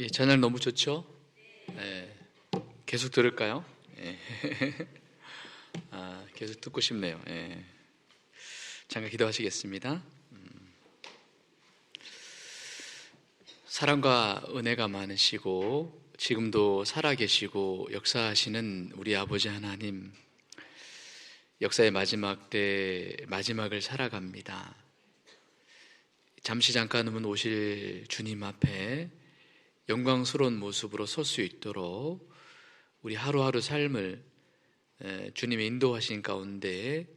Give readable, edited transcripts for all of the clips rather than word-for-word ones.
예, 저녁 너무 좋죠? 예, 계속 들을까요? 예. 계속 듣고 싶네요. 예. 잠깐 기도하시겠습니다. 사랑과 은혜가 많으시고 지금도 살아계시고 역사하시는 우리 아버지 하나님, 역사의 마지막 때 마지막을 살아갑니다. 잠시 잠깐은 오실 주님 앞에 영광스러운 모습으로 설 수 있도록 우리 하루하루 삶을 주님의 인도하신 가운데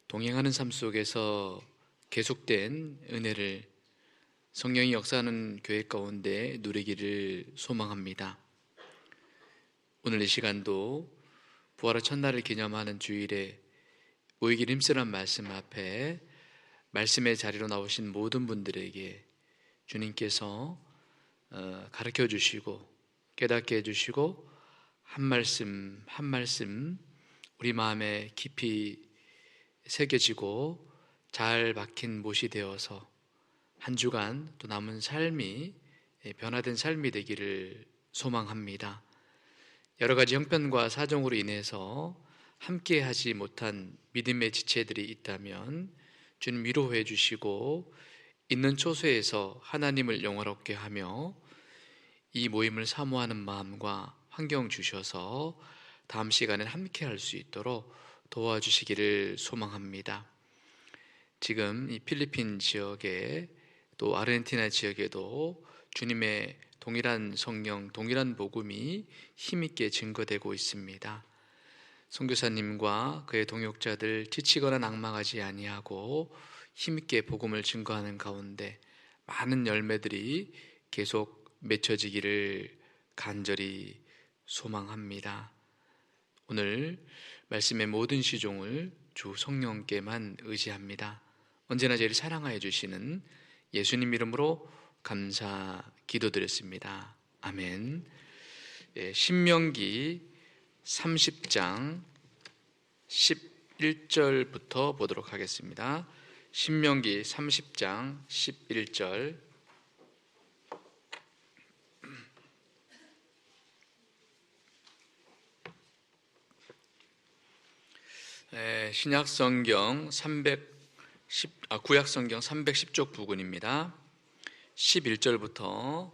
동행하는 삶 속에서 계속된 은혜를 성령이 역사하는 교회 가운데 누리기를 소망합니다. 오늘 이 시간도 부활의 첫날을 기념하는 주일에 모이기를 힘쓰는 말씀 앞에 말씀의 자리로 나오신 모든 분들에게 주님께서 가르쳐 주시고 깨닫게 해주시고 한 말씀 한 말씀 우리 마음에 깊이 새겨지고 잘 박힌 못이 되어서 한 주간 또 남은 삶이 변화된 삶이 되기를 소망합니다. 여러 가지 형편과 사정으로 인해서 함께 하지 못한 믿음의 지체들이 있다면 주님 위로해 주시고 있는 처소에서 하나님을 영화롭게 하며 이 모임을 사모하는 마음과 환경 주셔서 다음 시간에 함께 할 수 있도록 도와주시기를 소망합니다. 지금 이 필리핀 지역에 또 아르헨티나 지역에도 주님의 동일한 성령, 동일한 복음이 힘있게 증거되고 있습니다. 선교사님과 그의 동역자들 지치거나 낙망하지 아니하고 힘있게 복음을 증거하는 가운데 많은 열매들이 계속 맺혀지기를 간절히 소망합니다. 오늘 말씀의 모든 시종을 주 성령께만 의지합니다. 언제나 저희를 사랑하여 주시는 예수님 이름으로 감사 기도드렸습니다. 아멘. 신명기 30장 11절부터 보도록 하겠습니다. 신명기 30장 11절. 신약성경 구약성경 310쪽 부근입니다. 11절부터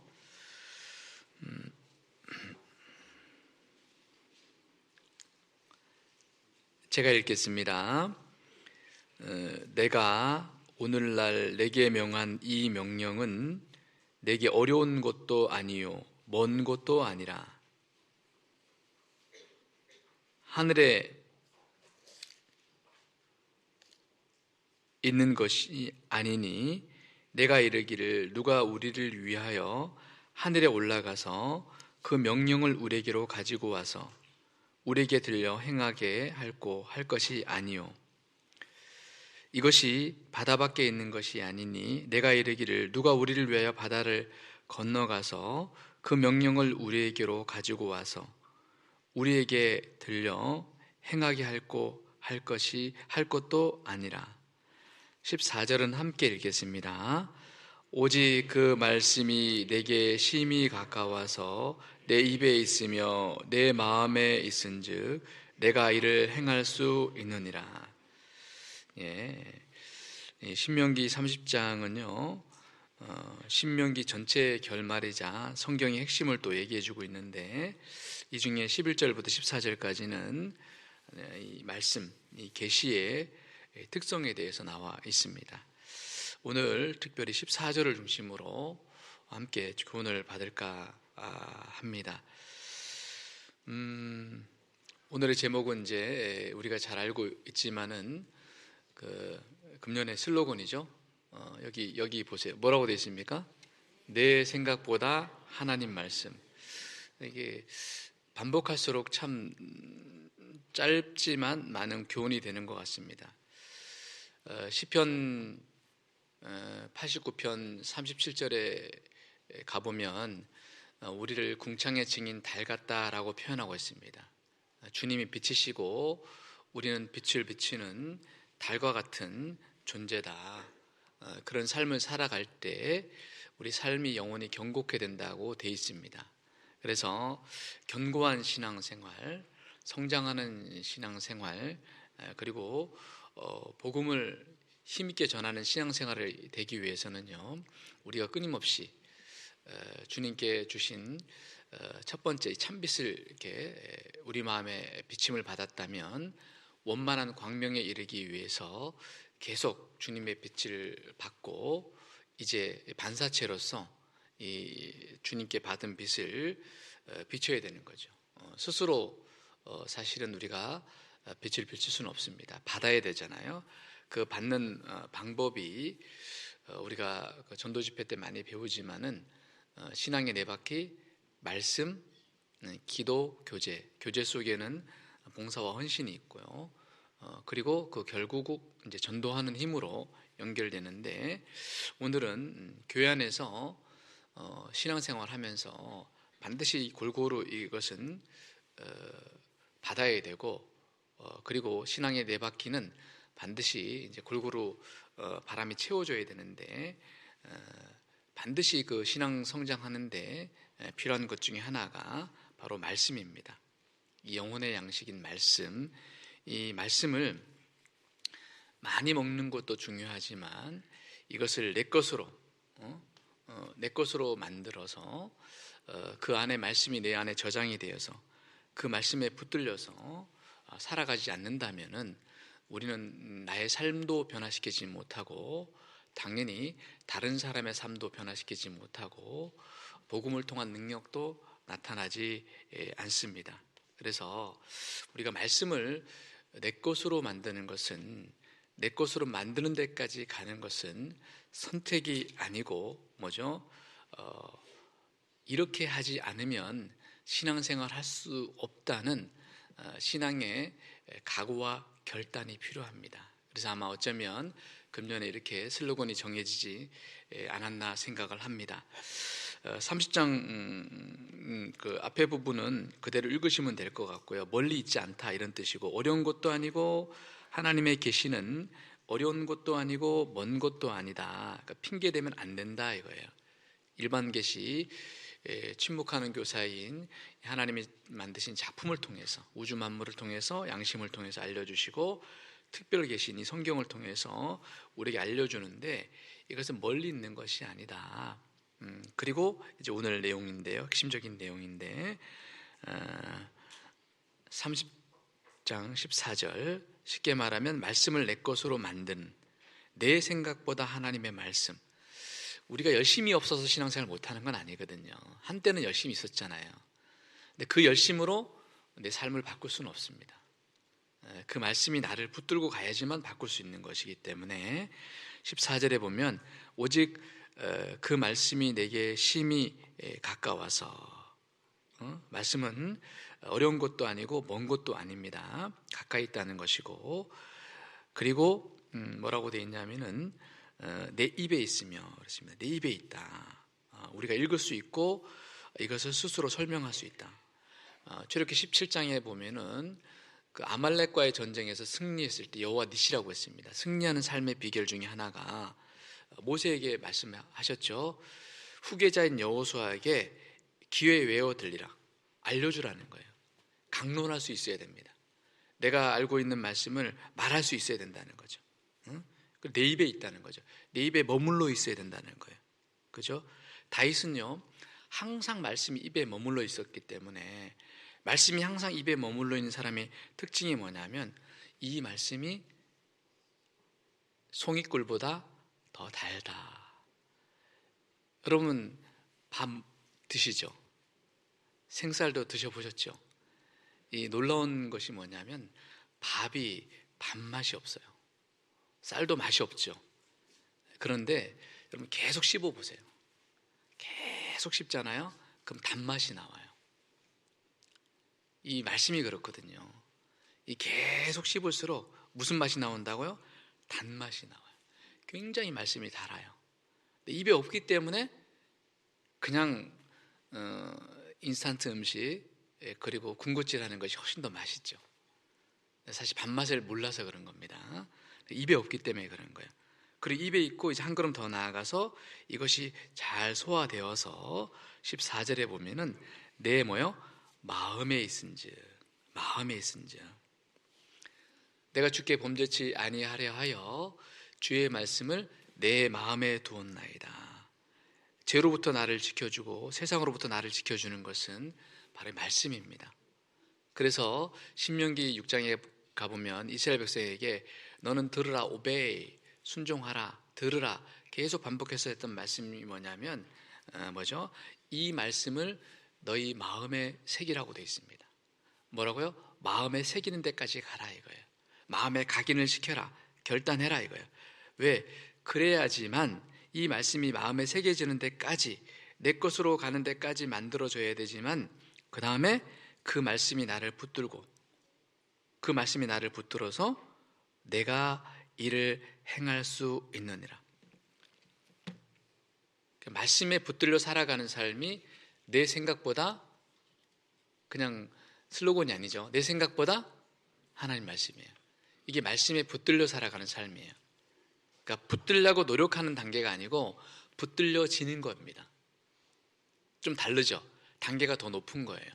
제가 읽겠습니다. 내가 오늘날 내게 명한 이 명령은 내게 어려운 것도 아니요 먼 것도 아니라 하늘에 있는 것이 아니니 내가 이르기를 누가 우리를 위하여 하늘에 올라가서 그 명령을 우리에게로 가지고 와서 우리에게 들려 행하게 할 것이 아니요 이것이 바다 밖에 있는 것이 아니니 내가 이르기를 누가 우리를 위하여 바다를 건너가서 그 명령을 우리에게로 가지고 와서 우리에게 들려 행하게 할 것도 아니라 14절은 함께 읽겠습니다. 오직 그 말씀이 내게 심히 가까워서 내 입에 있으며 내 마음에 있은즉 내가 이를 행할 수 있느니라. 신명기 30장은요 신명기 전체 결말이자 성경의 핵심을 또 얘기해주고 있는데 이 중에 11절부터 14절까지는 이 말씀, 이 계시의 특성에 대해서 나와 있습니다. 오늘 특별히 14절을 중심으로 함께 교훈을 받을까 합니다. 오늘의 제목은 이제 우리가 잘 알고 있지만은 그 금년의 슬로건이죠. 여기 보세요. 뭐라고 되어 있습니까? 내 생각보다 하나님 말씀. 이게 반복할수록 참 짧지만 많은 교훈이 되는 것 같습니다. 시편 89편 37절에 가보면 우리를 궁창의 증인 달 같다라고 표현하고 있습니다. 주님이 빛이시고 우리는 빛을 비추는 달과 같은 존재다. 그런 삶을 살아갈 때 우리 삶이 영원히 견고해야 된다고 돼 있습니다. 그래서 견고한 신앙생활, 성장하는 신앙생활, 그리고 복음을 힘있게 전하는 신앙생활을 되기 위해서는요, 우리가 끊임없이 주님께 주신 첫 번째 참빛을 이렇게 우리 마음에 비침을 받았다면 원만한 광명에 이르기 위해서 계속 주님의 빛을 받고 이제 반사체로서 이 주님께 받은 빛을 비춰야 되는 거죠. 스스로 사실은 우리가 빛을 비출 수는 없습니다. 받아야 되잖아요. 그 받는 방법이 우리가 전도 집회 때 많이 배우지만은 신앙의 네 바퀴, 말씀, 기도, 교제 속에는 봉사와 헌신이 있고요. 그리고 그 결국 이제 전도하는 힘으로 연결되는데, 오늘은 교회 안에서 신앙생활하면서 반드시 골고루 이것은 받아야 되고, 그리고 신앙의 네 바퀴는 반드시 이제 골고루 바람이 채워줘야 되는데, 반드시 그 신앙 성장하는데 필요한 것 중에 하나가 바로 말씀입니다. 이 영혼의 양식인 말씀, 이 말씀을 많이 먹는 것도 중요하지만 이것을 내 것으로 만들어서 그 안에 말씀이 내 안에 저장이 되어서 그 말씀에 붙들려서 살아가지 않는다면은 우리는 나의 삶도 변화시키지 못하고, 당연히 다른 사람의 삶도 변화시키지 못하고, 복음을 통한 능력도 나타나지 않습니다. 그래서 우리가 말씀을 내 것으로 만드는 것은, 내 것으로 만드는 데까지 가는 것은 선택이 아니고 뭐죠? 이렇게 하지 않으면 신앙생활 할 수 없다는 신앙의 각오와 결단이 필요합니다. 그래서 아마 어쩌면 금년에 이렇게 슬로건이 정해지지 않았나 생각을 합니다. 30장 그 앞에 부분은 그대로 읽으시면 될 것 같고요. 멀리 있지 않다 이런 뜻이고, 어려운 것도 아니고 하나님의 계시는 어려운 것도 아니고 먼 것도 아니다. 그러니까 핑계대면 안 된다 이거예요. 일반 계시, 침묵하는 교사인 하나님이 만드신 작품을 통해서, 우주 만물을 통해서, 양심을 통해서 알려주시고, 특별 계시인 이 성경을 통해서 우리에게 알려주는데, 이것은 멀리 있는 것이 아니다. 그리고 이제 오늘 내용인데요, 핵심적인 내용인데 30장 14절, 쉽게 말하면 말씀을 내 것으로 만든, 내 생각보다 하나님의 말씀. 우리가 열심히 없어서 신앙생활 못하는 건 아니거든요. 한때는 열심히 있었잖아요. 근데 그 열심으로 내 삶을 바꿀 수는 없습니다. 그 말씀이 나를 붙들고 가야지만 바꿀 수 있는 것이기 때문에 14절에 보면 오직 그 말씀이 내게 심히 가까워서, 말씀은 어려운 것도 아니고 먼 것도 아닙니다. 가까이 있다는 것이고, 그리고 뭐라고 되어 있냐면은 내 입에 있으며 그렇습니다. 내 입에 있다. 우리가 읽을 수 있고 이것을 스스로 설명할 수 있다. 출애굽기 17장에 보면은 그 아말렉과의 전쟁에서 승리했을 때 여호와 니시라고 했습니다. 승리하는 삶의 비결 중에 하나가 모세에게 말씀하셨죠. 후계자인 여호수아에게 기회 외워 들리라, 알려주라는 거예요. 강론할 수 있어야 됩니다. 내가 알고 있는 말씀을 말할 수 있어야 된다는 거죠. 내 입에 있다는 거죠. 내 입에 머물러 있어야 된다는 거예요. 그죠? 다윗은요, 항상 말씀이 입에 머물러 있었기 때문에, 말씀이 항상 입에 머물러 있는 사람의 특징이 뭐냐면 이 말씀이 송이꿀보다 더 달다. 여러분 밥 드시죠? 생쌀도 드셔보셨죠? 이 놀라운 것이 뭐냐면 밥이 밥맛이 없어요. 쌀도 맛이 없죠. 그런데 여러분 계속 씹어보세요. 계속 씹잖아요. 그럼 단맛이 나와요. 이 말씀이 그렇거든요. 이 계속 씹을수록 무슨 맛이 나온다고요? 단맛이 나와요. 굉장히 말씀이 달아요. 입에 없기 때문에 그냥 인스턴트 음식, 그리고 군것질하는 것이 훨씬 더 맛있죠. 사실 밥맛을 몰라서 그런 겁니다. 입에 없기 때문에 그런 거예요. 그리고 입에 있고 이제 한 걸음 더 나아가서 이것이 잘 소화되어서 14절에 보면은 내 뭐요? 마음에 있은즉, 마음에 있은즉 내가 주께 범죄치 아니하려 하여 주의 말씀을 내 마음에 두었나이다. 죄로부터 나를 지켜주고 세상으로부터 나를 지켜주는 것은 바로 말씀입니다. 그래서 신명기 6장에 가보면 이스라엘 백성에게 너는 들으라, 오베이, 순종하라, 들으라 계속 반복해서 했던 말씀이 뭐냐면 뭐죠? 이 말씀을 너희 마음에 새기라고 되어 있습니다. 뭐라고요? 마음에 새기는 데까지 가라 이거예요. 마음에 각인을 시켜라, 결단해라 이거예요. 왜? 그래야지만 이 말씀이 마음에 새겨지는 데까지, 내 것으로 가는 데까지 만들어줘야 되지만 그 다음에 그 말씀이 나를 붙들고 그 말씀이 나를 붙들어서 내가 이를 행할 수 있느니라. 말씀에 붙들려 살아가는 삶이 내 생각보다, 그냥 슬로건이 아니죠, 내 생각보다 하나님 말씀이에요. 이게 말씀에 붙들려 살아가는 삶이에요. 그러니까 붙들려고 노력하는 단계가 아니고 붙들려지는 겁니다. 좀 다르죠. 단계가 더 높은 거예요.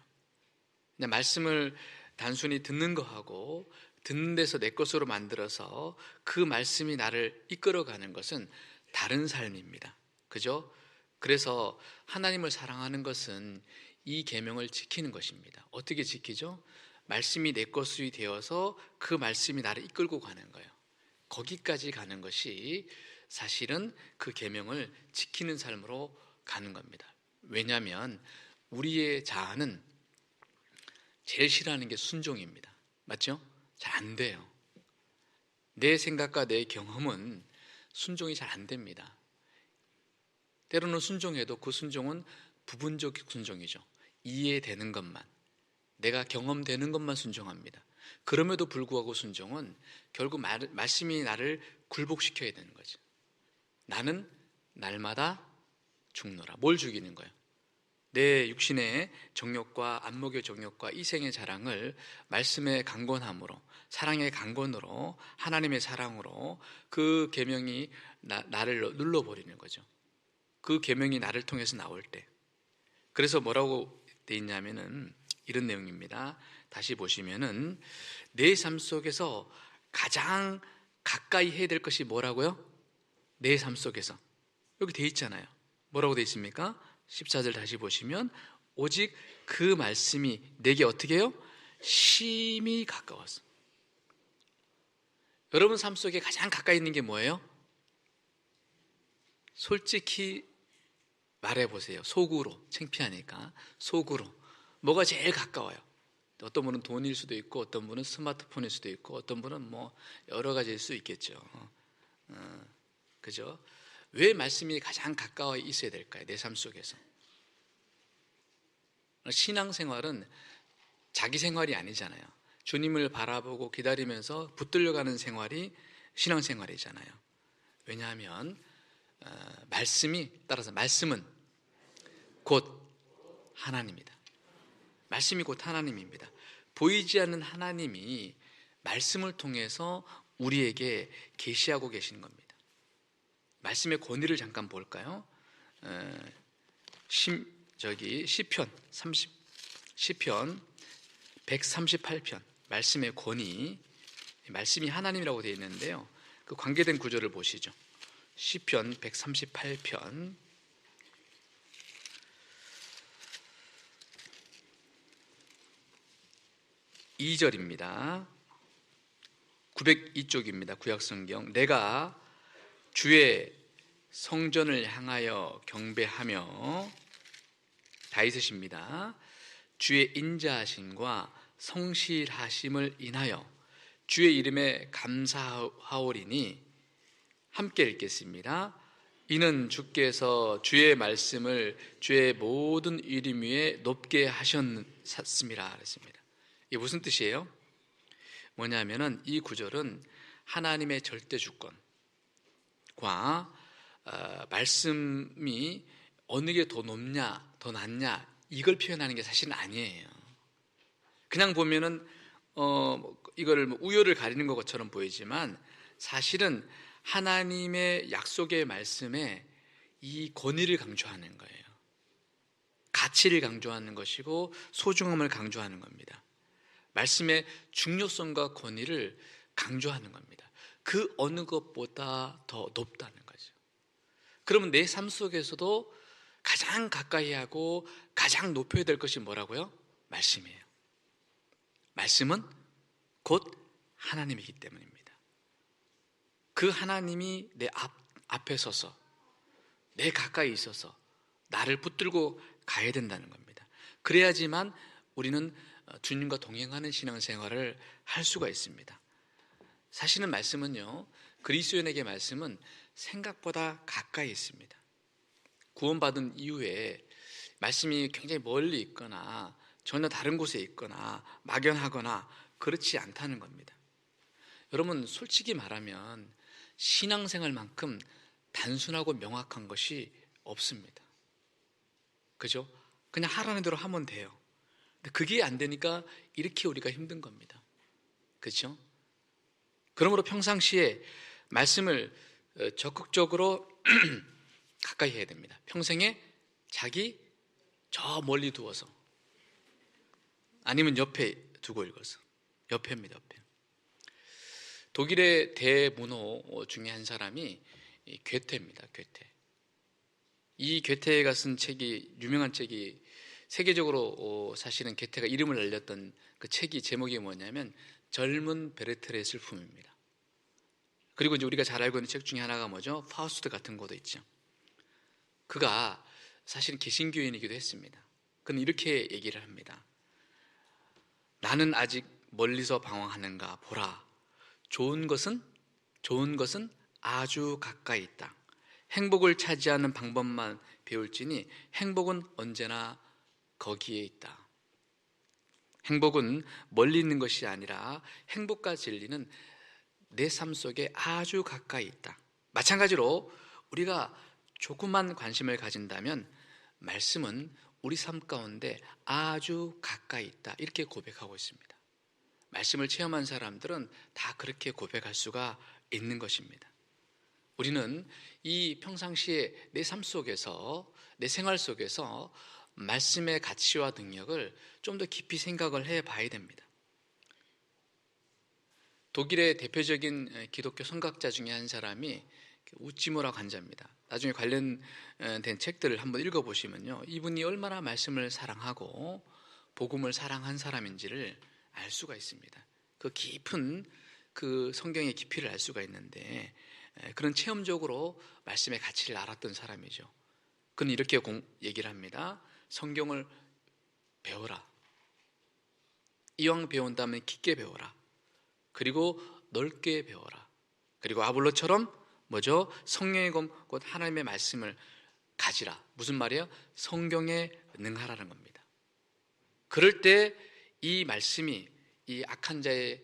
그냥 말씀을 단순히 듣는 거하고 듣는 데서 내 것으로 만들어서 그 말씀이 나를 이끌어가는 것은 다른 삶입니다. 그죠? 그래서 하나님을 사랑하는 것은 이 계명을 지키는 것입니다. 어떻게 지키죠? 말씀이 내 것이 되어서 그 말씀이 나를 이끌고 가는 거예요. 거기까지 가는 것이 사실은 그 계명을 지키는 삶으로 가는 겁니다. 왜냐하면 우리의 자아는 제일 싫어하는 게 순종입니다. 맞죠? 잘 안 돼요. 내 생각과 내 경험은 순종이 잘 안 됩니다. 때로는 순종해도 그 순종은 부분적 순종이죠. 이해되는 것만, 내가 경험되는 것만 순종합니다. 그럼에도 불구하고 순종은 결국 말씀이 나를 굴복시켜야 되는 거죠. 나는 날마다 죽노라. 뭘 죽이는 거예요? 내 육신의 정욕과 안목의 정욕과 이생의 자랑을 말씀의 강권함으로, 사랑의 강권으로, 하나님의 사랑으로 그 계명이 나를 눌러버리는 거죠. 그 계명이 나를 통해서 나올 때. 그래서 뭐라고 돼 있냐면은 이런 내용입니다. 다시 보시면은 내 삶 속에서 가장 가까이 해야 될 것이 뭐라고요? 내 삶 속에서 여기 돼 있잖아요. 뭐라고 돼 있습니까? 14절 다시 보시면 오직 그 말씀이 내게 어떻게 해요? 심히 가까웠어. 여러분 삶 속에 가장 가까이 있는 게 뭐예요? 솔직히 말해보세요. 속으로, 창피하니까 속으로 뭐가 제일 가까워요? 어떤 분은 돈일 수도 있고 어떤 분은 스마트폰일 수도 있고 어떤 분은 뭐 여러 가지일 수 있겠죠. 그죠? 왜 말씀이 가장 가까워 있어야 될까요? 내 삶 속에서. 신앙생활은 자기 생활이 아니잖아요. 주님을 바라보고 기다리면서 붙들려가는 생활이 신앙생활이잖아요. 왜냐하면 따라서 말씀은 곧 하나님이다. 말씀이 곧 하나님입니다. 보이지 않는 하나님이 말씀을 통해서 우리에게 계시하고 계시는 겁니다. 말씀의 권위를 잠깐 볼까요? 시편 138편 말씀의 권위, 말씀이 하나님이라고 되어 있는데요. 그 관계된 구절을 보시죠. 시편 138편 2절입니다. 902쪽입니다. 구약성경. 내가 주의 성전을 향하여 경배하며, 다윗입니다. 주의 인자하심과 성실하심을 인하여 주의 이름에 감사하오리니, 함께 읽겠습니다. 이는 주께서 주의 말씀을 주의 모든 이름 위에 높게 하셨음이라 그랬습니다. 이게 무슨 뜻이에요? 뭐냐면은 이 구절은 하나님의 절대 주권과 말씀이 어느 게 더 높냐 더 낮냐 이걸 표현하는 게 사실은 아니에요. 그냥 보면은 이거를 우열을 가리는 것처럼 보이지만 사실은 하나님의 약속의 말씀에 이 권위를 강조하는 거예요. 가치를 강조하는 것이고 소중함을 강조하는 겁니다. 말씀의 중요성과 권위를 강조하는 겁니다. 그 어느 것보다 더 높다는 거죠. 그러면 내 삶 속에서도 가장 가까이 하고 가장 높여야 될 것이 뭐라고요? 말씀이에요. 말씀은 곧 하나님이기 때문입니다. 그 하나님이 내 앞에 서서 내 가까이 있어서 나를 붙들고 가야 된다는 겁니다. 그래야지만 우리는 주님과 동행하는 신앙생활을 할 수가 있습니다. 사실은 말씀은요, 그리스도인에게 말씀은 생각보다 가까이 있습니다. 구원받은 이후에 말씀이 굉장히 멀리 있거나 전혀 다른 곳에 있거나 막연하거나 그렇지 않다는 겁니다. 여러분, 솔직히 말하면 신앙생활만큼 단순하고 명확한 것이 없습니다. 그죠? 그냥 하라는 대로 하면 돼요. 근데 그게 안 되니까 이렇게 우리가 힘든 겁니다. 그렇죠? 그러므로 평상시에 말씀을 적극적으로 가까이 해야 됩니다. 평생에 자기 저 멀리 두어서, 아니면 옆에 두고 읽어서. 옆에입니다. 옆에. 독일의 대문호 중에 한 사람이 괴테입니다. 괴테. 이 괴테가 쓴 책이, 유명한 책이, 세계적으로 사실은 괴테가 이름을 알렸던 그 책이 제목이 뭐냐면 젊은 베르테르의 슬픔입니다. 그리고 이제 우리가 잘 알고 있는 책 중에 하나가 뭐죠? 파우스트 같은 것도 있죠. 그가 사실은 개신교인이기도 했습니다. 그는 이렇게 얘기를 합니다. 나는 아직 멀리서 방황하는가 보라. 좋은 것은 아주 가까이 있다. 행복을 차지하는 방법만 배울지니 행복은 언제나 거기에 있다. 행복은 멀리 있는 것이 아니라 행복과 진리는 내 삶 속에 아주 가까이 있다. 마찬가지로 우리가 조금만 관심을 가진다면 말씀은 우리 삶 가운데 아주 가까이 있다. 이렇게 고백하고 있습니다. 말씀을 체험한 사람들은 다 그렇게 고백할 수가 있는 것입니다. 우리는 이 평상시에 내 삶 속에서, 내 생활 속에서 말씀의 가치와 능력을 좀 더 깊이 생각을 해봐야 됩니다. 독일의 대표적인 기독교 선각자 중에 한 사람이 우찌무라 관자입니다. 나중에 관련된 책들을 한번 읽어보시면요, 이분이 얼마나 말씀을 사랑하고 복음을 사랑한 사람인지를 알 수가 있습니다. 그 깊은 그 성경의 깊이를 알 수가 있는데, 그런 체험적으로 말씀의 가치를 알았던 사람이죠. 그는 이렇게 얘기를 합니다. 성경을 배워라. 이왕 배운다면 깊게 배워라. 그리고 넓게 배워라. 그리고 아볼로처럼 뭐죠? 성령의 곧 하나님의 말씀을 가지라. 무슨 말이에요? 성경에 능하라는 겁니다. 그럴 때 이 말씀이 이 악한 자의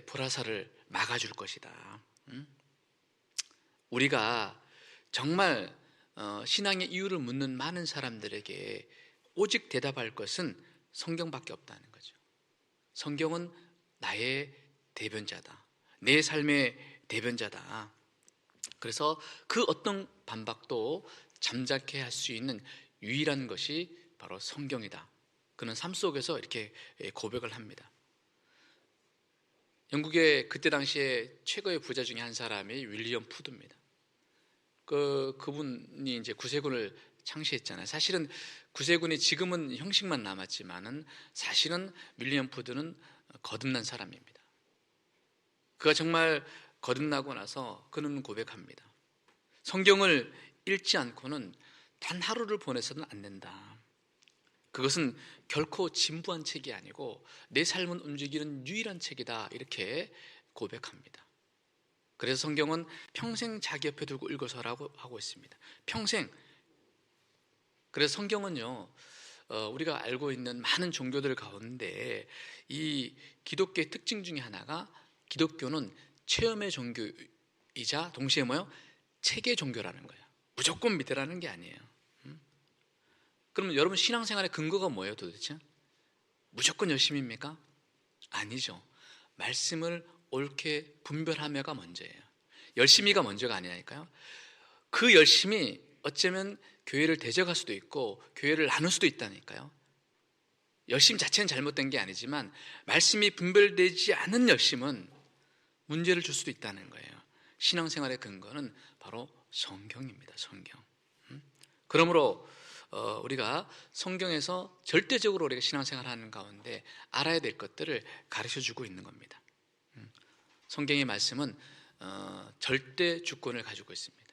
불화살을 막아줄 것이다. 우리가 정말 신앙의 이유를 묻는 많은 사람들에게 오직 대답할 것은 성경밖에 없다는 거죠. 성경은 나의 대변자다. 내 삶의 대변자다. 그래서 그 어떤 반박도 잠잠케 할 수 있는 유일한 것이 바로 성경이다. 그는 삶 속에서 이렇게 고백을 합니다. 영국의 그때 당시에 최고의 부자 중에 한 사람이 윌리엄 푸드입니다. 그분이 이제 구세군을 창시했잖아요. 사실은 구세군이 지금은 형식만 남았지만은 사실은 윌리엄 푸드는 거듭난 사람입니다. 그가 정말 거듭나고 나서 그는 고백합니다. 성경을 읽지 않고는 단 하루를 보내서는 안 된다. 그것은 결코 진부한 책이 아니고 내 삶을 움직이는 유일한 책이다. 이렇게 고백합니다. 그래서 성경은 평생 자기 옆에 두고 읽어서라고 하고 있습니다. 평생. 그래서 성경은요, 우리가 알고 있는 많은 종교들 가운데 이 기독교의 특징 중에 하나가, 기독교는 체험의 종교이자 동시에 뭐요? 체계 종교라는 거예요. 무조건 믿으라는 게 아니에요. 그러면 여러분 신앙생활의 근거가 뭐예요 도대체? 무조건 열심입니까? 아니죠. 말씀을 옳게 분별하며가 먼저예요. 열심히가 먼저가 아니라니까요. 그 열심이 어쩌면 교회를 대적할 수도 있고 교회를 나눌 수도 있다니까요. 열심 자체는 잘못된 게 아니지만 말씀이 분별되지 않은 열심은 문제를 줄 수도 있다는 거예요. 신앙생활의 근거는 바로 성경입니다. 성경. 그러므로 우리가 성경에서 절대적으로 우리가 신앙생활을 하는 가운데 알아야 될 것들을 가르쳐주고 있는 겁니다. 성경의 말씀은 절대 주권을 가지고 있습니다.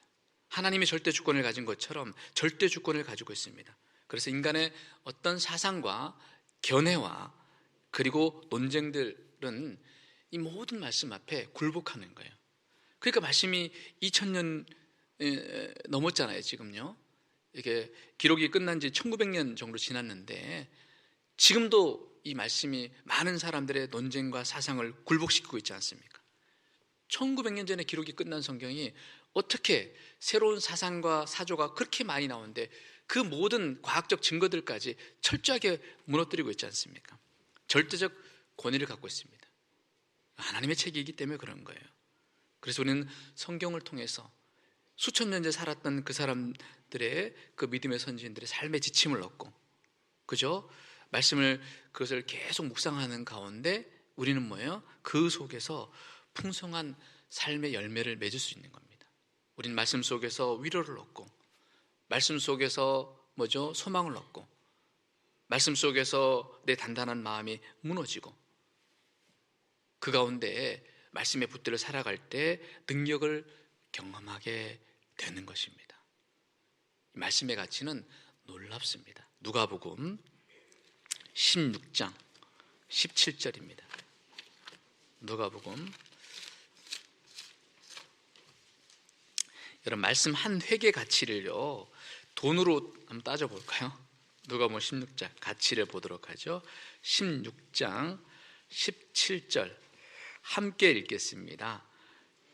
하나님이 절대 주권을 가진 것처럼 절대 주권을 가지고 있습니다. 그래서 인간의 어떤 사상과 견해와 그리고 논쟁들은 이 모든 말씀 앞에 굴복하는 거예요. 그러니까 말씀이 2000년 넘었잖아요. 지금요. 이게 기록이 끝난 지 1900년 정도 지났는데 지금도 이 말씀이 많은 사람들의 논쟁과 사상을 굴복시키고 있지 않습니까? 1900년 전에 기록이 끝난 성경이 어떻게 새로운 사상과 사조가 그렇게 많이 나오는데 그 모든 과학적 증거들까지 철저하게 무너뜨리고 있지 않습니까? 절대적 권위를 갖고 있습니다. 하나님의 책이기 때문에 그런 거예요. 그래서 우리는 성경을 통해서 수천 년째 살았던 그 사람들의 그 믿음의 선지인들의 삶의 지침을 얻고, 그죠? 말씀을 그것을 계속 묵상하는 가운데 우리는 뭐예요? 그 속에서 풍성한 삶의 열매를 맺을 수 있는 겁니다. 우리는 말씀 속에서 위로를 얻고, 말씀 속에서 뭐죠? 소망을 얻고, 말씀 속에서 내 단단한 마음이 무너지고, 그 가운데 말씀의 붙들어 살아갈 때 능력을 경험하게 되는 것입니다. 말씀의 가치는 놀랍습니다. 누가복음 16장 17절입니다. 누가복음, 여러분 말씀 한 획의 가치를요 돈으로 한번 따져볼까요? 누가복음 16장 가치를 보도록 하죠. 16장 17절 함께 읽겠습니다.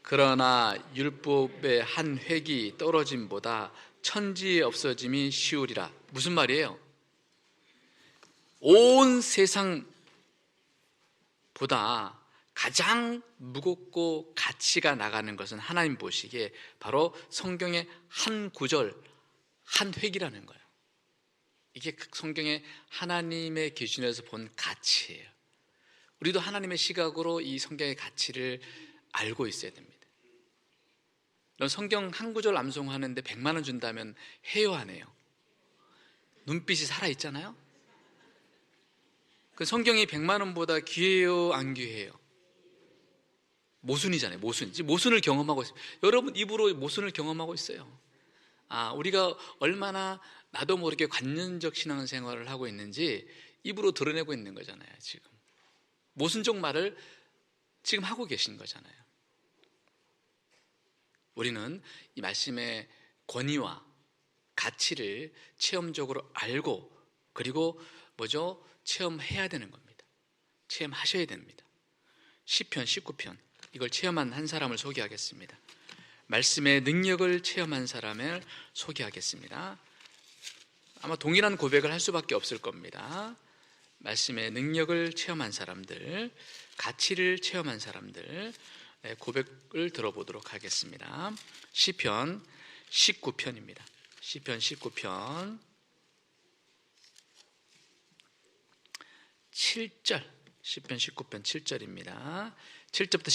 그러나 율법의 한 획이 떨어짐보다 천지 없어짐이 쉬우리라. 무슨 말이에요? 온 세상보다 가장 무겁고 가치가 나가는 것은 하나님 보시기에 바로 성경의 한 구절, 한 획이라는 거예요. 이게 성경의 하나님의 기준에서 본 가치예요. 우리도 하나님의 시각으로 이 성경의 가치를 알고 있어야 됩니다. 성경 한 구절 암송하는데 100만 원 준다면 해요, 안 해요? 눈빛이 살아있잖아요? 그 성경이 100만 원보다 귀해요, 안 귀해요? 모순이잖아요. 모순을 경험하고 있어요. 여러분 입으로 모순을 경험하고 있어요. 우리가 얼마나 나도 모르게 관념적 신앙생활을 하고 있는지 입으로 드러내고 있는 거잖아요. 지금 모순적 말을 지금 하고 계신 거잖아요. 우리는 이 말씀의 권위와 가치를 체험적으로 알고, 그리고 뭐죠? 체험해야 되는 겁니다. 체험하셔야 됩니다. 시편 19편, 이걸 체험한 한 사람을 소개하겠습니다. 말씀의 능력을 체험한 사람을 소개하겠습니다. 아마 동일한 고백을 할 수밖에 없을 겁니다. 말씀의 능력을 체험한 사람들, 가치를 체험한 사람들 고백을 들어보도록 하겠습니다. 시편 19편입니다. 시편 19편 7절, 시편 19편 7절입니다. 7절부터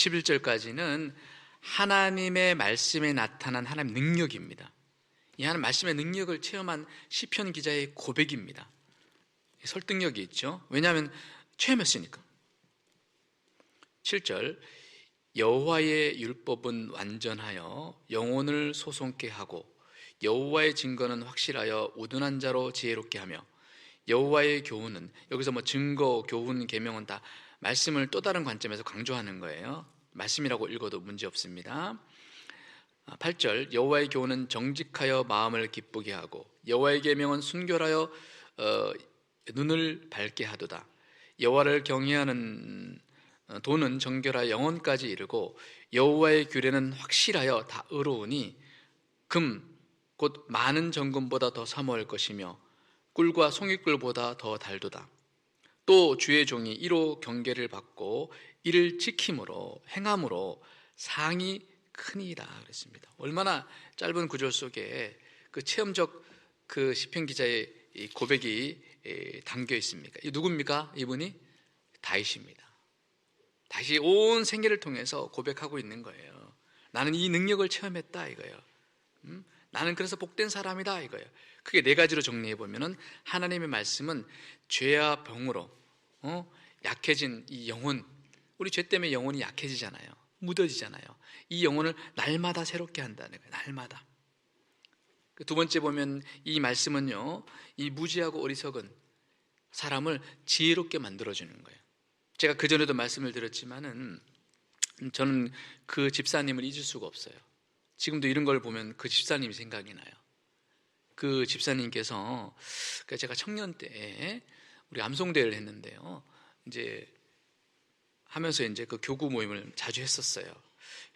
11절까지는 하나님의 말씀에 나타난 하나님의 능력입니다. 이 하나님 말씀의 능력을 체험한 시편 기자의 고백입니다. 설득력이 있죠. 왜냐하면 체험했으니까. 7절, 여호와의 율법은 완전하여 영혼을 소송케 하고 여호와의 증거는 확실하여 우둔한 자로 지혜롭게 하며 여호와의 교훈은, 여기서 뭐 증거, 교훈, 계명은 다 말씀을 또 다른 관점에서 강조하는 거예요. 말씀이라고 읽어도 문제없습니다. 8절, 여호와의 교훈은 정직하여 마음을 기쁘게 하고 여호와의 계명은 순결하여 눈을 밝게 하도다. 여호와를 경외하는 도는 정결하여 영혼까지 이르고 여호와의 규례는 확실하여 다 의로우니 금 곧 많은 정금보다 더 사모할 것이며 꿀과 송이꿀보다 더 달도다. 또 주의 종이 이로 경계를 받고 이를 지킴으로 행함으로 상이 큰이라 그랬습니다. 얼마나 짧은 구절 속에 그 체험적 그 시편 기자의 이 고백이 담겨 있습니까? 이 누굽니까? 이분이 다윗입니다. 다윗이 온 생애를 통해서 고백하고 있는 거예요. 나는 이 능력을 체험했다 이거예요. 나는 그래서 복된 사람이다 이거예요. 크게 네 가지로 정리해 보면은 하나님의 말씀은 죄와 병으로 약해진 이 영혼, 우리 죄 때문에 영혼이 약해지잖아요. 묻어지잖아요. 이 영혼을 날마다 새롭게 한다는 거예요. 날마다. 두 번째 보면 이 말씀은요, 이 무지하고 어리석은 사람을 지혜롭게 만들어주는 거예요. 제가 그전에도 말씀을 드렸지만은 저는 그 집사님을 잊을 수가 없어요. 지금도 이런 걸 보면 그 집사님이 생각이 나요. 그 집사님께서 제가 청년 때 우리 암송대회를 했는데요, 이제 하면서 이제 그 교구 모임을 자주 했었어요.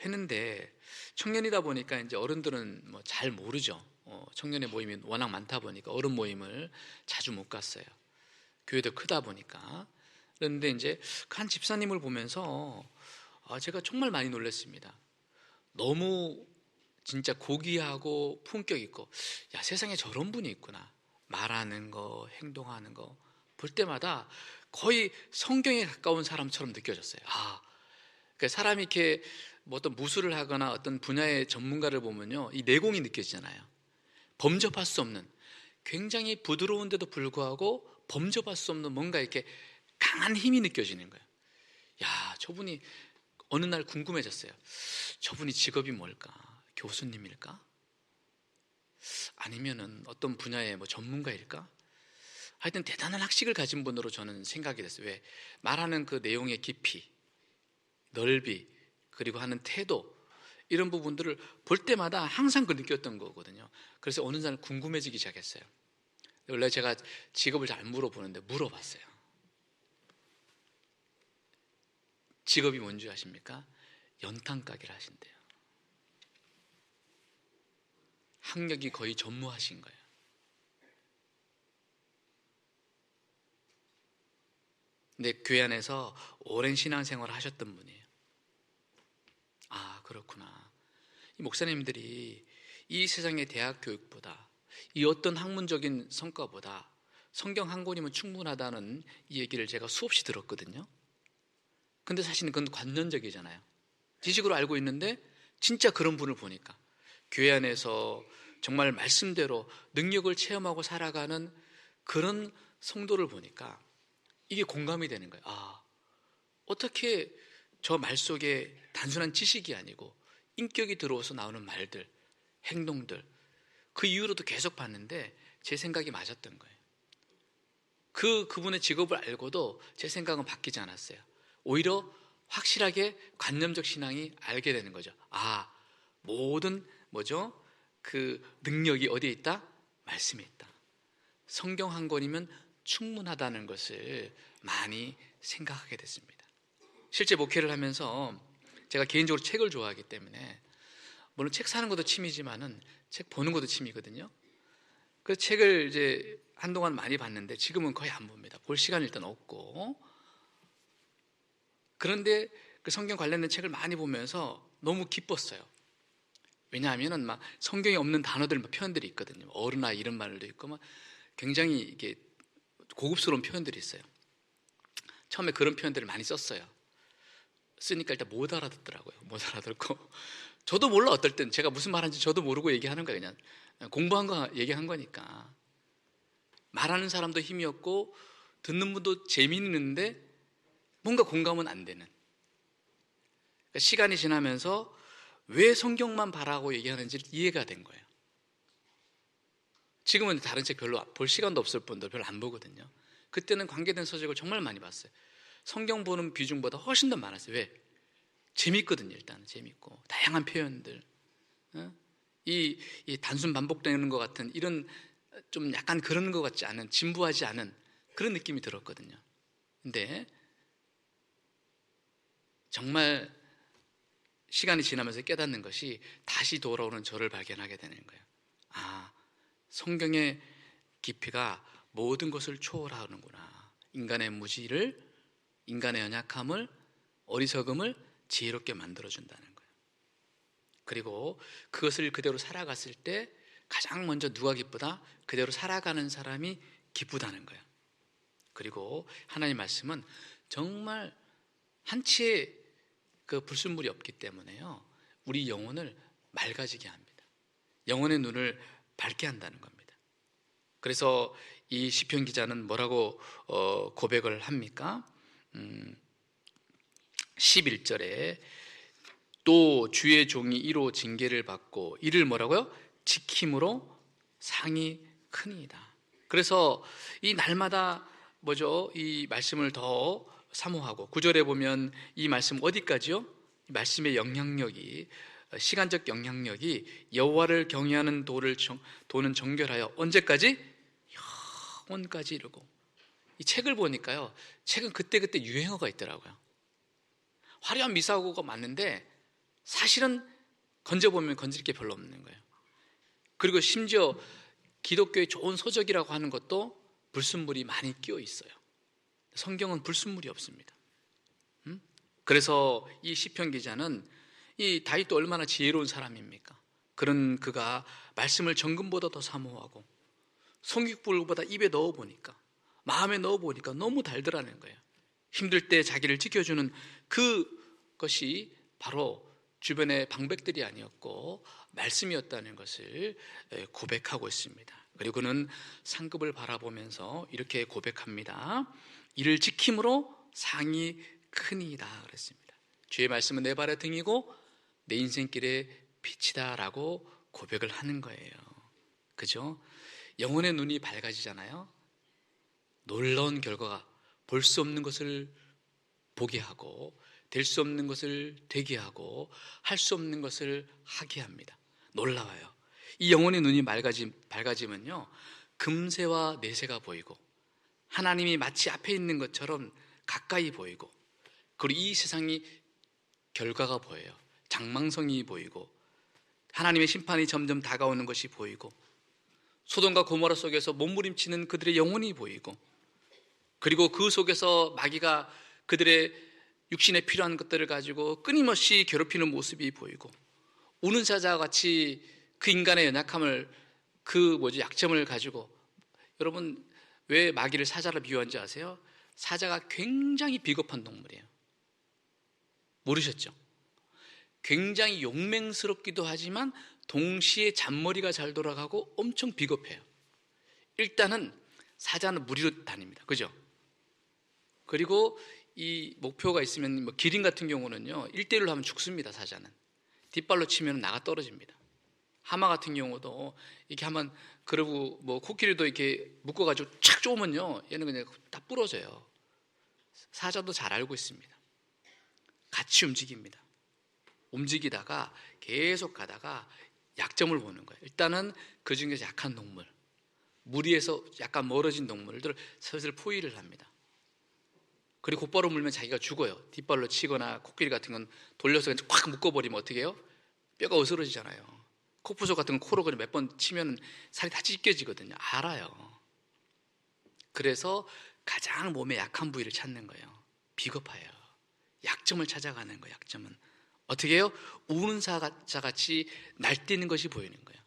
했는데 청년이다 보니까 이제 어른들은 뭐 잘 모르죠. 청년의 모임이 워낙 많다 보니까 어른 모임을 자주 못 갔어요. 교회도 크다 보니까. 그런데 이제 한 집사님을 보면서 제가 정말 많이 놀랐습니다. 너무 진짜 고귀하고 품격 있고, 야, 세상에 저런 분이 있구나. 말하는 거, 행동하는 거 볼 때마다 거의 성경에 가까운 사람처럼 느껴졌어요. 그러니까 사람이 이렇게 뭐 어떤 무술을 하거나 어떤 분야의 전문가를 보면요, 이 내공이 느껴지잖아요. 범접할 수 없는, 굉장히 부드러운데도 불구하고 범접할 수 없는 뭔가 이렇게 강한 힘이 느껴지는 거예요. 야, 저분이 어느 날 궁금해졌어요. 저분이 직업이 뭘까? 교수님일까? 아니면은 어떤 분야의 뭐 전문가일까? 하여튼 대단한 학식을 가진 분으로 저는 생각이 됐어요. 왜? 말하는 그 내용의 깊이, 넓이, 그리고 하는 태도, 이런 부분들을 볼 때마다 항상 그 느꼈던 거거든요. 그래서 어느 날 궁금해지기 시작했어요. 원래 제가 직업을 잘 안 물어보는데 물어봤어요. 직업이 뭔지 아십니까? 연탄가게를 하신대요. 학력이 거의 전무하신 거예요. 근데 교회 안에서 오랜 신앙생활을 하셨던 분이에요. 그렇구나. 이 목사님들이 이 세상의 대학 교육보다, 이 어떤 학문적인 성과보다 성경 한 권이면 충분하다는 이 얘기를 제가 수없이 들었거든요. 근데 사실은 그건 관념적이잖아요. 지식으로 알고 있는데 진짜 그런 분을 보니까 교회 안에서 정말 말씀대로 능력을 체험하고 살아가는 그런 성도를 보니까 이게 공감이 되는 거예요. 어떻게 저 말 속에 단순한 지식이 아니고 인격이 들어와서 나오는 말들, 행동들, 그 이후로도 계속 봤는데 제 생각이 맞았던 거예요. 그분의 직업을 알고도 제 생각은 바뀌지 않았어요. 오히려 확실하게 관념적 신앙이 알게 되는 거죠. 모든 그 능력이 어디에 있다? 말씀에 있다. 성경 한 권이면 충분하다는 것을 많이 생각하게 됐습니다. 실제 목회를 하면서 제가 개인적으로 책을 좋아하기 때문에, 물론 책 사는 것도 취미지만은 책 보는 것도 취미거든요. 그 책을 이제 한동안 많이 봤는데 지금은 거의 안 봅니다. 볼 시간이 일단 없고. 그런데 그 성경 관련된 책을 많이 보면서 너무 기뻤어요. 왜냐하면은 막 성경에 없는 단어들, 표현들이 있거든요. 어른아 이런 말도 있고, 막 굉장히 이게 고급스러운 표현들이 있어요. 처음에 그런 표현들을 많이 썼어요. 쓰니까 일단 못 알아듣더라고요. 못 알아듣고, 저도 몰라. 어떨 땐 제가 무슨 말하는지 저도 모르고 얘기하는 거예요. 그냥 공부한 거 얘기한 거니까. 말하는 사람도 힘이 없고 듣는 분도 재미있는데 뭔가 공감은 안 되는. 그러니까 시간이 지나면서 왜 성경만 바라고 얘기하는지 이해가 된 거예요. 지금은 다른 책 별로 볼 시간도 없을 뿐더러 별로 안 보거든요. 그때는 관계된 서적을 정말 많이 봤어요. 성경 보는 비중보다 훨씬 더 많았어요. 왜? 재밌거든요. 일단 재밌고 다양한 표현들, 이 단순 반복되는 것 같은 이런 좀 약간 그런 것 같지 않은, 진부하지 않은 그런 느낌이 들었거든요. 근데 정말 시간이 지나면서 깨닫는 것이 다시 돌아오는 저를 발견하게 되는 거예요. 성경의 깊이가 모든 것을 초월하는구나. 인간의 무지를, 인간의 연약함을, 어리석음을 지혜롭게 만들어준다는 거예요. 그리고 그것을 그대로 살아갔을 때 가장 먼저 누가 기쁘다? 그대로 살아가는 사람이 기쁘다는 거예요. 그리고 하나님 말씀은 정말 한치의 그 불순물이 없기 때문에요, 우리 영혼을 맑아지게 합니다. 영혼의 눈을 밝게 한다는 겁니다. 그래서 이 시편 기자는 뭐라고 고백을 합니까? 11절에 또 주의 종이 이로 징계를 받고 이를 뭐라고요? 지킴으로 상이 크니이다. 그래서 이 날마다 이 말씀을 더 사모하고, 9절에 보면 이 말씀 어디까지요? 이 말씀의 영향력이, 시간적 영향력이 여호와를 경외하는 도는 정결하여 언제까지? 영원까지 이르고. 이 책을 보니까요, 책은 그때그때 유행어가 있더라고요. 화려한 미사고가 맞는데 사실은 건져보면 건질 게 별로 없는 거예요. 그리고 심지어 기독교의 좋은 서적이라고 하는 것도 불순물이 많이 끼어 있어요. 성경은 불순물이 없습니다. 그래서 이 시편 기자는, 이 다윗도 얼마나 지혜로운 사람입니까? 그런 그가 말씀을 정금보다 더 사모하고 송깃불보다 입에 넣어보니까, 마음에 넣어보니까 너무 달더라는 거예요. 힘들 때 자기를 지켜주는 그것이 바로 주변의 방백들이 아니었고 말씀이었다는 것을 고백하고 있습니다. 그리고 그는 상급을 바라보면서 이렇게 고백합니다. 이를 지킴으로 상이 크니이다 그랬습니다. 주의 말씀은 내 발의 등이고 내 인생길의 빛이다 라고 고백을 하는 거예요. 그죠? 영혼의 눈이 밝아지잖아요. 놀라운 결과가, 볼 수 없는 것을 보게 하고 될 수 없는 것을 되게 하고 할 수 없는 것을 하게 합니다. 놀라워요. 이 영혼의 눈이 밝아지면요, 금세와 내세가 보이고 하나님이 마치 앞에 있는 것처럼 가까이 보이고, 그리고 이 세상이 결과가 보여요. 장망성이 보이고 하나님의 심판이 점점 다가오는 것이 보이고, 소돔과 고모라 속에서 몸부림치는 그들의 영혼이 보이고, 그리고 그 속에서 마귀가 그들의 육신에 필요한 것들을 가지고 끊임없이 괴롭히는 모습이 보이고, 우는 사자와 같이 그 인간의 연약함을, 약점을 가지고, 여러분 왜 마귀를 사자로 비유한지 아세요? 사자가 굉장히 비겁한 동물이에요. 모르셨죠? 굉장히 용맹스럽기도 하지만 동시에 잔머리가 잘 돌아가고 엄청 비겁해요. 일단은 사자는 무리로 다닙니다. 그죠? 그리고 이 목표가 있으면, 기린 같은 경우는요 1대1로 하면 죽습니다. 사자는 뒷발로 치면 나가 떨어집니다. 하마 같은 경우도 이렇게 하면, 그리고 코끼리도 이렇게 묶어가지고 착 쪼으면요 얘는 그냥 다 부러져요. 사자도 잘 알고 있습니다. 같이 움직입니다. 움직이다가 계속 가다가 약점을 보는 거예요. 일단은 그 중에서 약한 동물, 무리에서 약간 멀어진 동물들을 슬슬 포위를 합니다. 그리고 곧바로 물면 자기가 죽어요. 뒷발로 치거나 코끼리 같은 건 돌려서 확 묶어버리면 어떻게 해요? 뼈가 으스러지잖아요. 코프소 같은 건 코로 그냥 몇 번 치면 살이 다 찢겨지거든요. 알아요. 그래서 가장 몸에 약한 부위를 찾는 거예요. 비겁해요. 약점을 찾아가는 거예요. 약점은 어떻게 해요? 우는 사자같이 날뛰는 것이 보이는 거예요.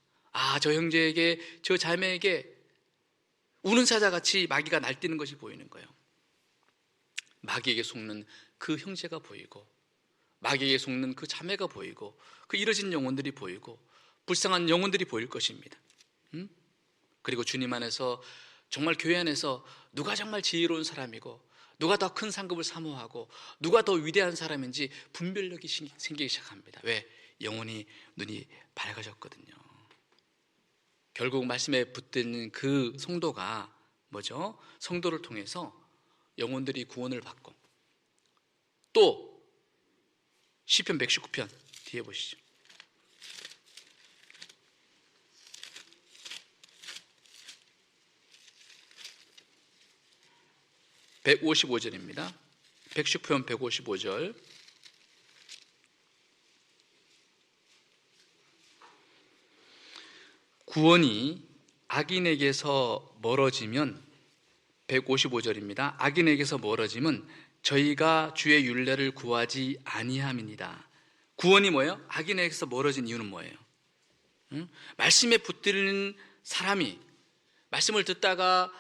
저 형제에게, 저 자매에게 우는 사자같이 마귀가 날뛰는 것이 보이는 거예요. 마귀에게 속는 그 형제가 보이고, 마귀에게 속는 그 자매가 보이고, 그 이뤄진 영혼들이 보이고, 불쌍한 영혼들이 보일 것입니다. 그리고 주님 안에서, 정말 교회 안에서 누가 정말 지혜로운 사람이고 누가 더 큰 상급을 사모하고 누가 더 위대한 사람인지 분별력이 생기기 시작합니다. 왜? 영혼이, 눈이 밝아졌거든요. 결국 말씀에 붙드는 그 성도가 뭐죠? 성도를 통해서 영혼들이 구원을 받고, 또 시편 119편 뒤에 보시죠. 155절입니다. 119편 155절. 구원이 악인에게서 멀어지면, 155절입니다. 악인에게서 멀어지면 저희가 주의 율례를 구하지 아니함이니이다. 구원이 뭐예요? 악인에게서 멀어진 이유는 뭐예요? 응? 말씀에 붙들리는 사람이, 말씀을 듣다가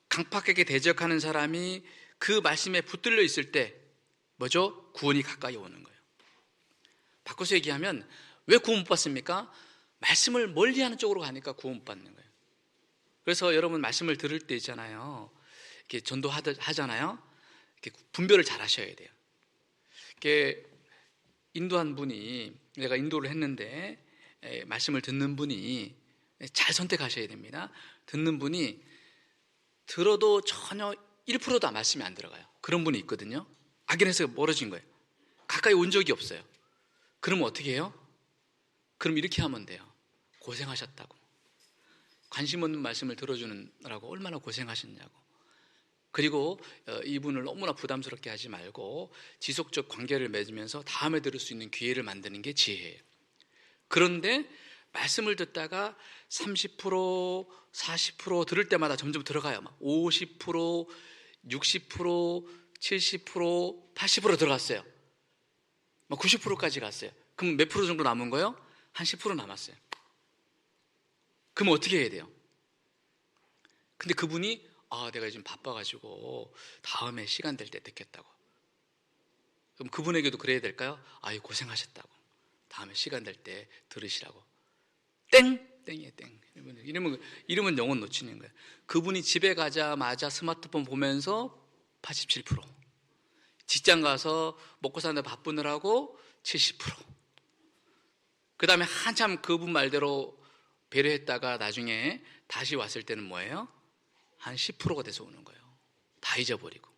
강팍하게 대적하는 사람이 그 말씀에 붙들려 있을 때 뭐죠? 구원이 가까이 오는 거예요. 바꿔서 얘기하면 왜 구원 못 받습니까? 말씀을 멀리하는 쪽으로 가니까 구원 못 받는 거예요. 그래서 여러분 말씀을 들을 때 있잖아요, 이렇게 전도하잖아요. 이렇게 분별을 잘 하셔야 돼요. 이렇게 인도한 분이, 내가 인도를 했는데 말씀을 듣는 분이 잘 선택하셔야 됩니다. 듣는 분이 들어도 전혀 1%도 말씀이 안 들어가요. 그런 분이 있거든요. 악인에서 멀어진 거예요. 가까이 온 적이 없어요. 그러면 어떻게 해요? 그럼 이렇게 하면 돼요. 고생하셨다고. 관심 없는 말씀을 들어주느라고 얼마나 고생하셨냐고. 그리고 이분을 너무나 부담스럽게 하지 말고 지속적 관계를 맺으면서 다음에 들을 수 있는 기회를 만드는 게 지혜예요. 그런데 말씀을 듣다가 30%, 40% 들을 때마다 점점 들어가요. 막 50%, 60%, 70%, 80% 들어갔어요. 막 90%까지 갔어요. 그럼 몇 프로 정도 남은 거예요? 한 10% 남았어요. 그럼 어떻게 해야 돼요? 근데 그분이 내가 지금 바빠가지고 다음에 시간 될 때 듣겠다고. 그럼 그분에게도 그래야 될까요? 고생하셨다고. 다음에 시간 될 때 들으시라고. 땡이에요, 땡. 이러면 영혼 놓치는 거예요. 그분이 집에 가자마자 스마트폰 보면서 87%, 직장 가서 먹고 사는데 바쁘느라고 70%, 그 다음에 한참 그분 말대로 배려했다가 나중에 다시 왔을 때는 뭐예요? 한 10%가 돼서 오는 거예요. 다 잊어버리고.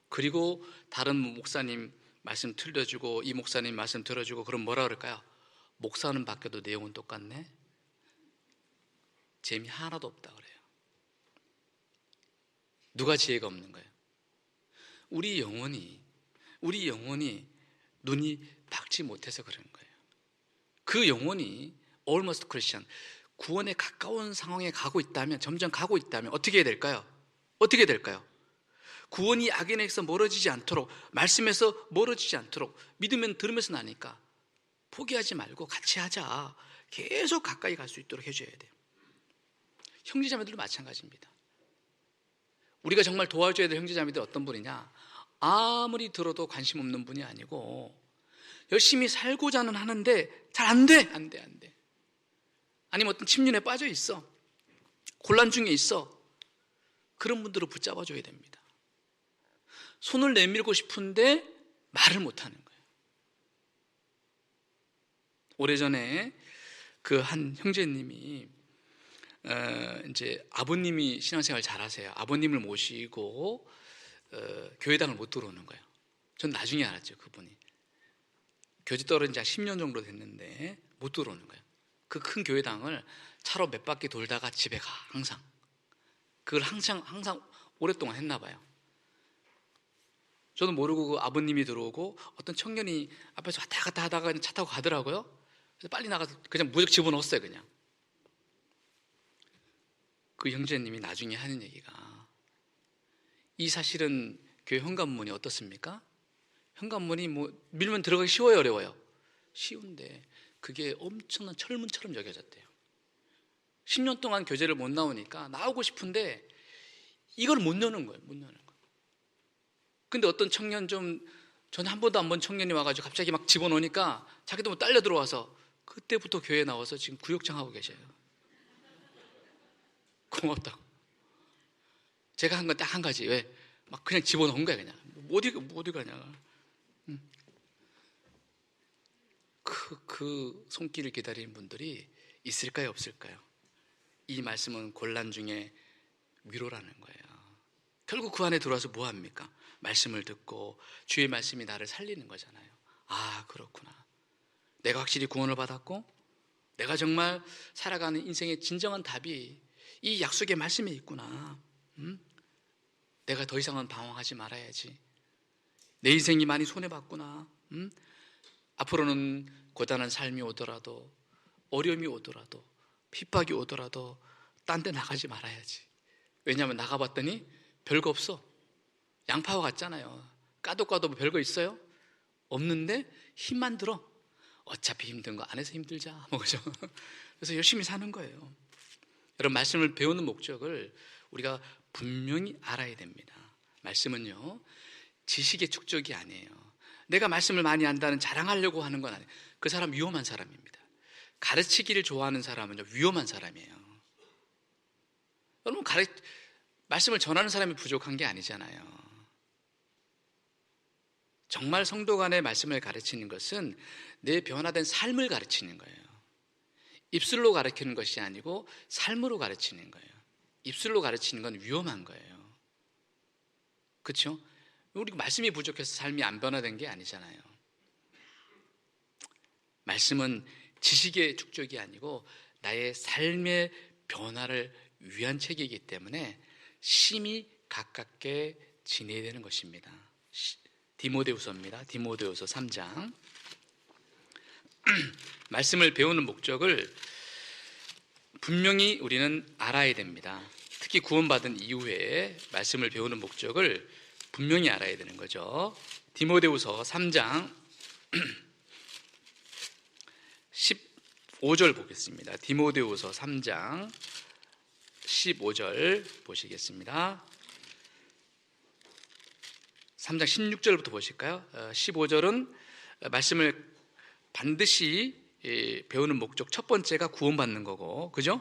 그리고 다른 목사님 말씀 틀려주고 이 목사님 말씀 들어주고, 그럼 뭐라 그럴까요? 목사는 바뀌어도 내용은 똑같네? 재미 하나도 없다 그래요. 누가 지혜가 없는 거예요? 우리 영혼이 눈이 밝지 못해서 그런 거예요. 그 영혼이 almost Christian, 구원에 가까운 상황에 가고 있다면, 점점 가고 있다면 어떻게 해야 될까요? 어떻게 될까요? 구원이 악인에게서 멀어지지 않도록, 말씀에서 멀어지지 않도록, 믿으면 들으면서 나니까 포기하지 말고 같이 하자. 계속 가까이 갈 수 있도록 해줘야 돼요. 형제자매들도 마찬가지입니다. 우리가 정말 도와줘야 될 형제자매들 어떤 분이냐? 아무리 들어도 관심 없는 분이 아니고 열심히 살고자는 하는데 잘 안 돼. 아니면 어떤 침륜에 빠져 있어. 곤란 중에 있어. 그런 분들을 붙잡아줘야 됩니다. 손을 내밀고 싶은데 말을 못하는 거예요. 오래전에 그 한 형제님이 이제 아버님이 신앙생활 잘하세요. 아버님을 모시고 교회당을 못 들어오는 거예요. 전 나중에 알았죠. 그분이 교제 떨어진 지 10년 정도 됐는데 못 들어오는 거예요. 그 큰 교회당을 차로 몇 바퀴 돌다가 집에 가. 항상 그걸 항상 오랫동안 했나 봐요. 저도 모르고 그 아버님이 들어오고 어떤 청년이 앞에서 왔다 갔다 하다가 차 타고 가더라고요. 그래서 빨리 나가서 그냥 무적 집어넣었어요. 그냥. 그 형제님이 나중에 하는 얘기가, 이 사실은 교회 현관문이 어떻습니까? 현관문이 밀면 들어가기 쉬워요, 어려워요? 쉬운데 그게 엄청난 철문처럼 여겨졌대요. 10년 동안 교제를 못 나오니까 나오고 싶은데 이걸 못 여는 거예요. 근데 어떤 청년, 전에 한 번도 안 본 청년이 와가지고 갑자기 막 집어넣으니까 자기도 딸려 들어와서 그때부터 교회에 나와서 지금 구역장 하고 계셔요. 고맙다고. 제가 한 건 딱 한 가지. 왜? 막 그냥 집어넣은 거야. 그냥 어디 가냐. 그 손길을 기다리는 분들이 있을까요, 없을까요? 이 말씀은 곤란 중에 위로라는 거예요. 결국 그 안에 들어와서 뭐 합니까? 말씀을 듣고 주의 말씀이 나를 살리는 거잖아요. 그렇구나. 내가 확실히 구원을 받았고 내가 정말 살아가는 인생의 진정한 답이 이 약속의 말씀에 있구나. 내가 더 이상은 방황하지 말아야지. 내 인생이 많이 손해봤구나. 앞으로는 고단한 삶이 오더라도, 어려움이 오더라도, 핍박이 오더라도 딴 데 나가지 말아야지. 왜냐하면 나가봤더니 별거 없어. 양파와 같잖아요. 까도 별거 있어요? 없는데 힘만 들어. 어차피 힘든 거 안 해서 힘들자. 그죠? 그래서 열심히 사는 거예요. 여러분, 말씀을 배우는 목적을 우리가 분명히 알아야 됩니다. 말씀은요, 지식의 축적이 아니에요. 내가 말씀을 많이 안다는 자랑하려고 하는 건 아니에요. 그 사람 위험한 사람입니다. 가르치기를 좋아하는 사람은요, 위험한 사람이에요. 여러분, 말씀을 전하는 사람이 부족한 게 아니잖아요. 정말 성도 간의 말씀을 가르치는 것은 내 변화된 삶을 가르치는 거예요. 입술로 가르치는 것이 아니고 삶으로 가르치는 거예요. 입술로 가르치는 건 위험한 거예요. 그렇죠? 우리 말씀이 부족해서 삶이 안 변화된 게 아니잖아요. 말씀은 지식의 축적이 아니고 나의 삶의 변화를 위한 책이기 때문에 심히 가깝게 지내야 되는 것입니다. 디모데후서입니다. 디모데후서 3장. 말씀을 배우는 목적을 분명히 우리는 알아야 됩니다. 특히 구원받은 이후에 말씀을 배우는 목적을 분명히 알아야 되는 거죠. 디모데후서 3장 15절 보겠습니다. 디모데후서 3장 15절 보시겠습니다. 3장 16절부터 보실까요? 15절은 말씀을 반드시 배우는 목적 첫 번째가 구원받는 거고, 그죠?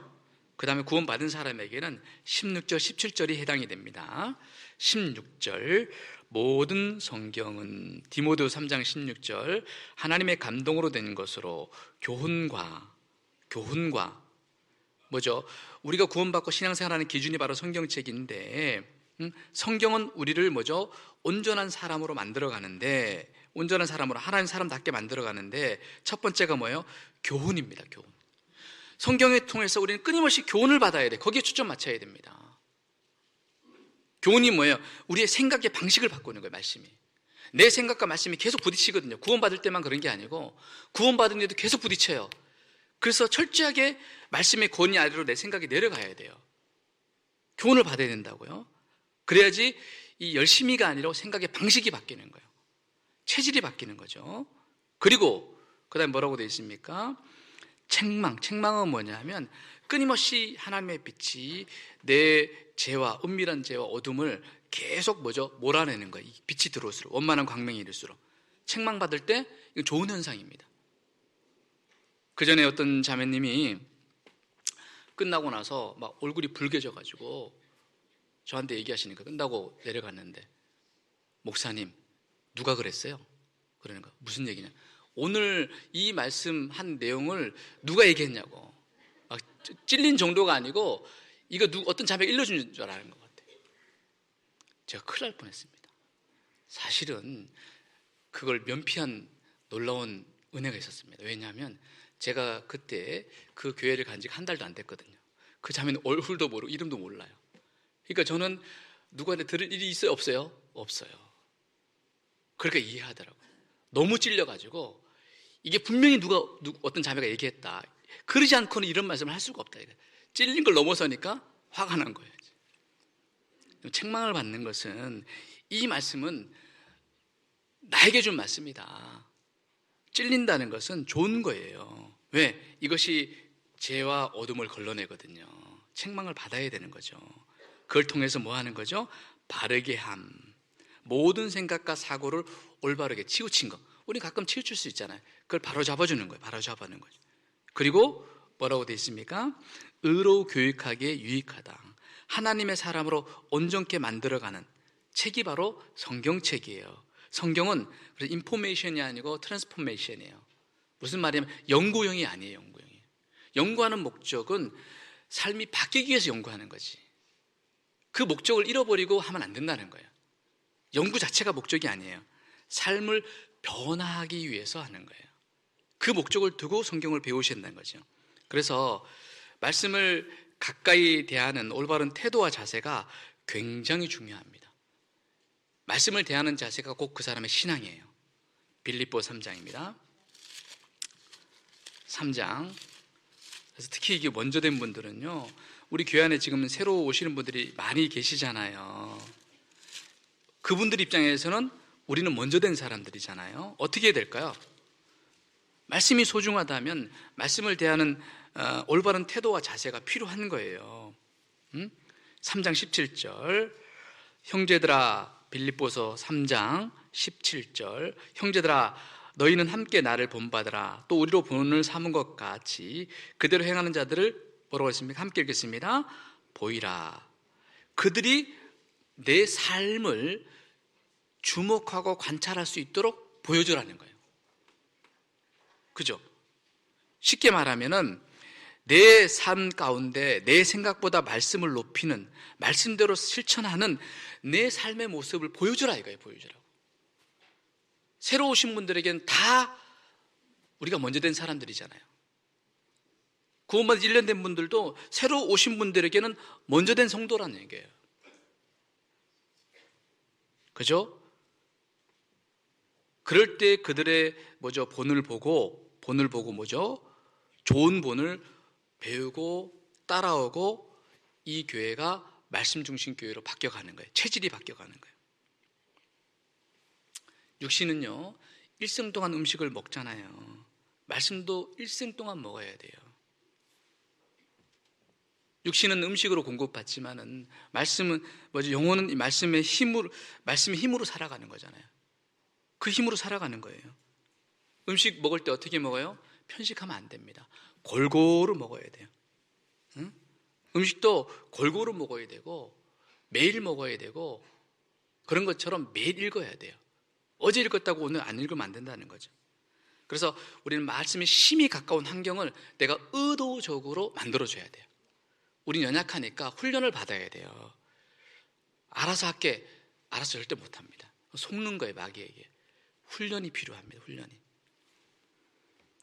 그 다음에 구원받은 사람에게는 16절, 17절이 해당이 됩니다. 16절, 모든 성경은, 디모데후서 3장 16절, 하나님의 감동으로 된 것으로 교훈과 뭐죠? 우리가 구원받고 신앙생활하는 기준이 바로 성경책인데, 성경은 우리를 뭐죠? 온전한 사람으로 만들어가는데, 온전한 사람으로 하나님 사람답게 만들어가는데 첫 번째가 뭐예요? 교훈입니다. 교훈. 성경을 통해서 우리는 끊임없이 교훈을 받아야 돼. 거기에 초점 맞춰야 됩니다. 교훈이 뭐예요? 우리의 생각의 방식을 바꾸는 거예요. 말씀이. 내 생각과 말씀이 계속 부딪히거든요. 구원받을 때만 그런 게 아니고 구원받은 데도 계속 부딪혀요. 그래서 철저하게 말씀의 권위 아래로 내 생각이 내려가야 돼요. 교훈을 받아야 된다고요. 그래야지 이 열심히가 아니라 생각의 방식이 바뀌는 거예요. 체질이 바뀌는 거죠. 그리고 그 다음에 뭐라고 되어 있습니까? 책망은 뭐냐 하면 끊임없이 하나님의 빛이 내 죄와 은밀한 죄와 어둠을 계속 뭐죠? 몰아내는 거예요. 빛이 들어올수록, 원만한 광명이 이를수록. 책망받을 때 이거 좋은 현상입니다. 그 전에 어떤 자매님이 끝나고 나서 막 얼굴이 붉게져가지고 저한테 얘기하시니까 끝나고 내려갔는데, 목사님 누가 그랬어요? 그러는 거. 무슨 얘기냐? 오늘 이 말씀 한 내용을 누가 얘기했냐고. 막 찔린 정도가 아니고 이거 어떤 자매가 일러준 줄 아는 것 같아요. 제가 큰일 날 뻔했습니다. 사실은 그걸 면피한 놀라운 은혜가 있었습니다. 왜냐하면 제가 그때 그 교회를 간 지가 한 달도 안 됐거든요. 그 자매는 얼굴도 모르고 이름도 몰라요. 그러니까 저는 누구한테 들을 일이 있어요? 없어요? 없어요. 그러니까 이해하더라고요. 너무 찔려가지고 이게 분명히 어떤 자매가 얘기했다. 그러지 않고는 이런 말씀을 할 수가 없다. 찔린 걸 넘어서니까 화가 난 거예요. 책망을 받는 것은, 이 말씀은 나에게 준 말씀이다. 찔린다는 것은 좋은 거예요. 왜? 이것이 죄와 어둠을 걸러내거든요. 책망을 받아야 되는 거죠. 그걸 통해서 뭐 하는 거죠? 바르게 함. 모든 생각과 사고를 올바르게 치우친 거. 우리 가끔 치우칠 수 있잖아요. 그걸 바로 잡아주는 거예요. 바로 잡아주는 거죠. 그리고 뭐라고 되어 있습니까? 의로 교육하기에 유익하다. 하나님의 사람으로 온전케 만들어가는 책이 바로 성경책이에요. 성경은 그래서 인포메이션이 아니고 트랜스포메이션이에요. 무슨 말이냐면 연구용이 아니에요. 연구용이. 연구하는 목적은 삶이 바뀌기 위해서 연구하는 거지. 그 목적을 잃어버리고 하면 안 된다는 거예요. 연구 자체가 목적이 아니에요. 삶을 변화하기 위해서 하는 거예요. 그 목적을 두고 성경을 배우셔야 된다는 거죠. 그래서 말씀을 가까이 대하는 올바른 태도와 자세가 굉장히 중요합니다. 말씀을 대하는 자세가 꼭 그 사람의 신앙이에요. 빌립보 3장입니다. 3장. 그래서 특히 이게 먼저 된 분들은요, 우리 교회 안에 지금 새로 오시는 분들이 많이 계시잖아요. 그분들 입장에서는 우리는 먼저 된 사람들이잖아요. 어떻게 해야 될까요? 말씀이 소중하다면 말씀을 대하는 올바른 태도와 자세가 필요한 거예요. 3장 17절 형제들아, 빌립보서 3장 17절 형제들아, 너희는 함께 나를 본받으라. 또 우리로 본을 삼은 것 같이 그대로 행하는 자들을 뭐라고 했습니까? 함께 읽겠습니다. 보이라. 그들이 내 삶을 주목하고 관찰할 수 있도록 보여주라는 거예요. 그죠? 쉽게 말하면은 내 삶 가운데 내 생각보다 말씀을 높이는, 말씀대로 실천하는 내 삶의 모습을 보여주라 이거예요. 보여주라고. 새로 오신 분들에게는 다 우리가 먼저 된 사람들이잖아요. 구원받은 1년 된 분들도 새로 오신 분들에게는 먼저 된 성도라는 얘기예요. 그죠? 그럴 때 그들의 본을 보고 좋은 본을 배우고 따라오고 이 교회가 말씀 중심 교회로 바뀌어가는 거예요. 체질이 바뀌어가는 거예요. 육신은요, 일생 동안 음식을 먹잖아요. 말씀도 일생 동안 먹어야 돼요. 육신은 음식으로 공급받지만은 말씀은 영혼은 이 말씀의 힘으로 살아가는 거잖아요. 그 힘으로 살아가는 거예요. 음식 먹을 때 어떻게 먹어요? 편식하면 안 됩니다. 골고루 먹어야 돼요. 응? 음식도 골고루 먹어야 되고 매일 먹어야 되고 그런 것처럼 매일 읽어야 돼요. 어제 읽었다고 오늘 안 읽으면 안 된다는 거죠. 그래서 우리는 말씀에 심히 가까운 환경을 내가 의도적으로 만들어줘야 돼요. 우리는 연약하니까 훈련을 받아야 돼요. 알아서 할게, 알아서 절대 못합니다. 속는 거예요, 마귀에게. 훈련이 필요합니다. 훈련이.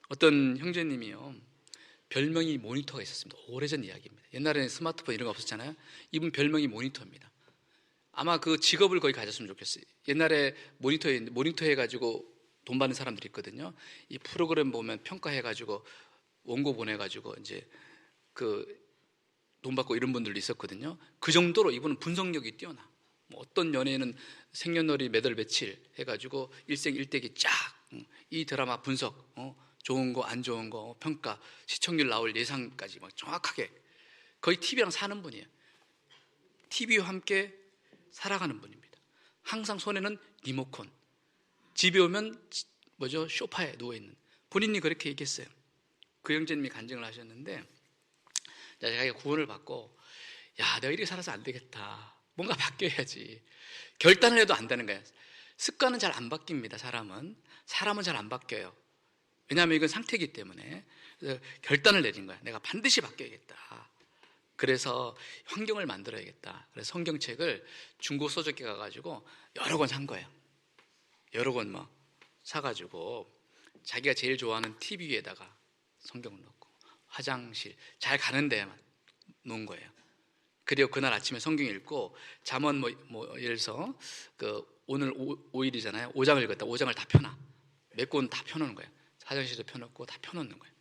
어떤 형제님이요, 별명이 모니터가 있었습니다. 오래전 이야기입니다. 옛날에는 스마트폰 이런 거 없었잖아요. 이분 별명이 모니터입니다. 아마 그 직업을 거의 가졌으면 좋겠어요. 옛날에 모니터 해가지고 돈 받는 사람들이 있거든요. 이 프로그램 보면 평가해가지고 원고 보내가지고 이제 그 돈 받고 이런 분들도 있었거든요. 그 정도로 이분은 분석력이 뛰어나. 어떤 연예인은 생년월일 몇 월 며칠 해가지고 일생일대기 쫙 이 드라마 분석, 좋은 거 안 좋은 거 평가, 시청률 나올 예상까지 정확하게 거의 TV랑 사는 분이에요. TV와 함께 살아가는 분입니다. 항상 손에는 리모컨, 집에 오면 소파에 누워있는, 본인이 그렇게 얘기했어요. 그 형제님이 간증을 하셨는데, 자기가 구원을 받고 내가 이렇게 살아서 안 되겠다, 뭔가 바뀌어야지, 결단을 해도 안 되는 거예요. 습관은 잘 안 바뀝니다. 사람은 잘 안 바뀌어요. 왜냐하면 이건 상태이기 때문에. 그래서 결단을 내린 거야. 내가 반드시 바뀌어야겠다. 그래서 환경을 만들어야겠다. 그래서 성경책을 중고 서적에 가가지고 여러 권 산 거예요. 여러 권 사가지고 자기가 제일 좋아하는 TV 위에다가 성경을 넣고 화장실 잘 가는 데만 놓은 거예요. 그리고 그날 아침에 성경 읽고 잠언 예를 들어서 오늘 5일이잖아요. 5장을 읽었다. 5장을 다 펴놔. 몇 권 다 펴놓는 거예요. 화장실도 펴놓고 다 펴놓는 거예요.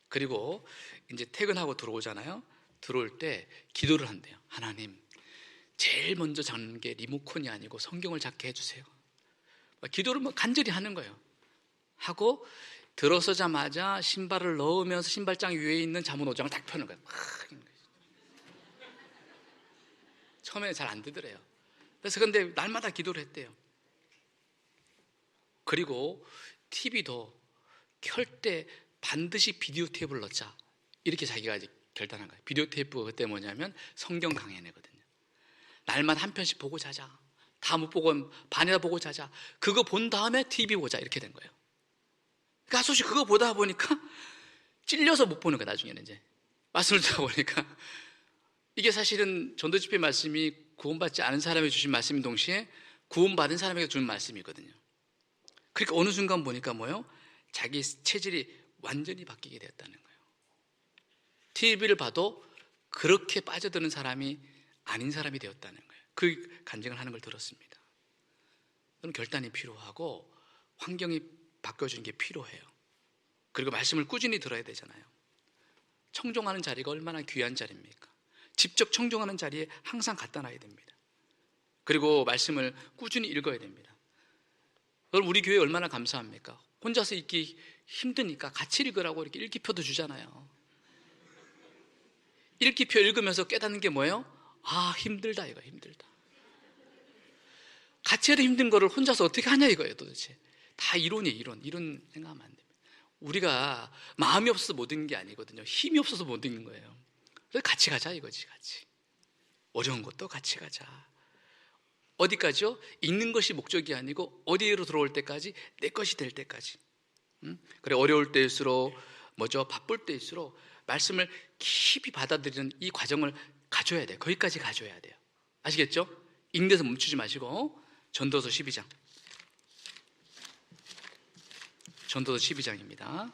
그리고 이제 퇴근하고 들어오잖아요. 들어올 때 기도를 한대요. 하나님, 제일 먼저 잡는 게 리모컨이 아니고 성경을 잡게 해주세요. 기도를 간절히 하는 거예요. 하고 들어서자마자 신발을 넣으면서 신발장 위에 있는 잠언 5장을 딱 펴는 거예요. 처음에 잘 안 되더래요. 그래서 근데 날마다 기도를 했대요. 그리고 TV도 켤 때 반드시 비디오 테이프를 넣자, 이렇게 자기가 이제 결단한 거예요. 비디오 테이프가 그때 뭐냐면 성경 강해내거든요. 날마다 한 편씩 보고 자자. 다 못 보고 반이나 보고 자자. 그거 본 다음에 TV 보자, 이렇게 된 거예요. 그러니까 솔직히 그거 보다 보니까 찔려서 못 보는 거예요. 나중에는 이제 말씀을 듣다 보니까 이게 사실은 전도집회 말씀이 구원받지 않은 사람에게 주신 말씀인 동시에 구원받은 사람에게 주는 말씀이거든요. 그러니까 어느 순간 보니까 자기 체질이 완전히 바뀌게 되었다는 거예요. TV를 봐도 그렇게 빠져드는 사람이 아닌 사람이 되었다는 거예요. 그 간증을 하는 걸 들었습니다. 그럼 결단이 필요하고 환경이 바뀌어주는 게 필요해요. 그리고 말씀을 꾸준히 들어야 되잖아요. 청종하는 자리가 얼마나 귀한 자리입니까? 직접 청종하는 자리에 항상 갖다 놔야 됩니다. 그리고 말씀을 꾸준히 읽어야 됩니다. 그럼 우리 교회 얼마나 감사합니까? 혼자서 읽기 힘드니까 같이 읽으라고 이렇게 읽기표도 주잖아요. 읽기표 읽으면서 깨닫는 게 뭐예요? 아, 힘들다, 이거 힘들다. 같이 해도 힘든 거를 혼자서 어떻게 하냐 이거예요. 도대체 다 이론이에요. 이론 생각하면 안 됩니다. 우리가 마음이 없어서 못 읽는 게 아니거든요. 힘이 없어서 못 읽는 거예요. 그래서 같이 가자 이거지. 같이 어려운 것도 같이 가자. 어디까지요? 읽는 것이 목적이 아니고 어디로 들어올 때까지, 내 것이 될 때까지. 그래, 어려울 때일수록 바쁠 때일수록 말씀을 깊이 받아들이는 이 과정을 가져야 돼요. 거기까지 가져야 돼요. 아시겠죠? 읽는 데서 멈추지 마시고. 전도서 12장. 전도서 12장입니다.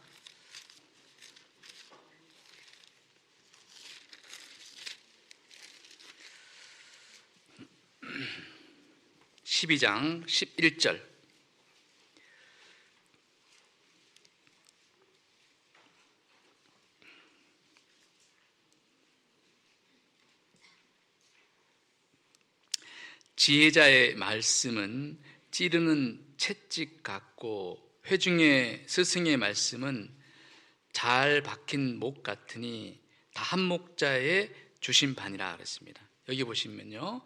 (12장) 11절. 지혜자의 말씀은 찌르는 채찍 같고 회중의 스승의 말씀은 잘 박힌 목 같으니 다 한 목자의 주신 바니라 그랬습니다. 여기 보시면요,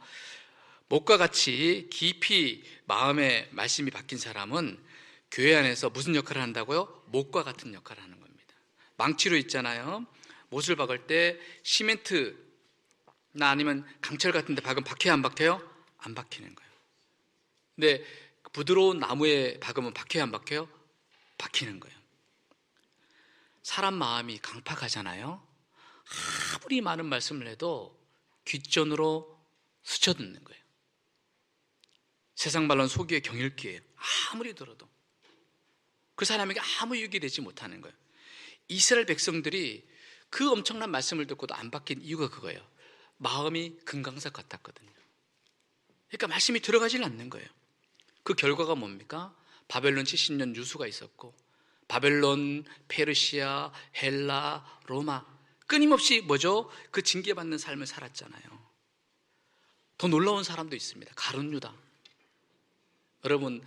목과 같이 깊이 마음에 말씀이 박힌 사람은 교회 안에서 무슨 역할을 한다고요? 목과 같은 역할을 하는 겁니다. 망치로 있잖아요. 못을 박을 때 시멘트나 아니면 강철 같은 데 박으면 박혀요, 안 박혀요? 안 박히는 거예요. 근데 부드러운 나무에 박으면 박혀요, 안 박혀요? 박히는 거예요. 사람 마음이 강팍하잖아요. 아무리 많은 말씀을 해도 귓전으로 스쳐듣는 거예요. 세상 말로는 소기의 경읽기예요. 아무리 들어도 그 사람에게 아무 유익이 되지 못하는 거예요. 이스라엘 백성들이 그 엄청난 말씀을 듣고도 안 박힌 이유가 그거예요. 마음이 금강석 같았거든요. 그러니까 말씀이 들어가질 않는 거예요. 그 결과가 뭡니까? 바벨론 70년 유수가 있었고, 바벨론, 페르시아, 헬라, 로마, 끊임없이 그 징계받는 삶을 살았잖아요. 더 놀라운 사람도 있습니다. 가룟 유다. 여러분,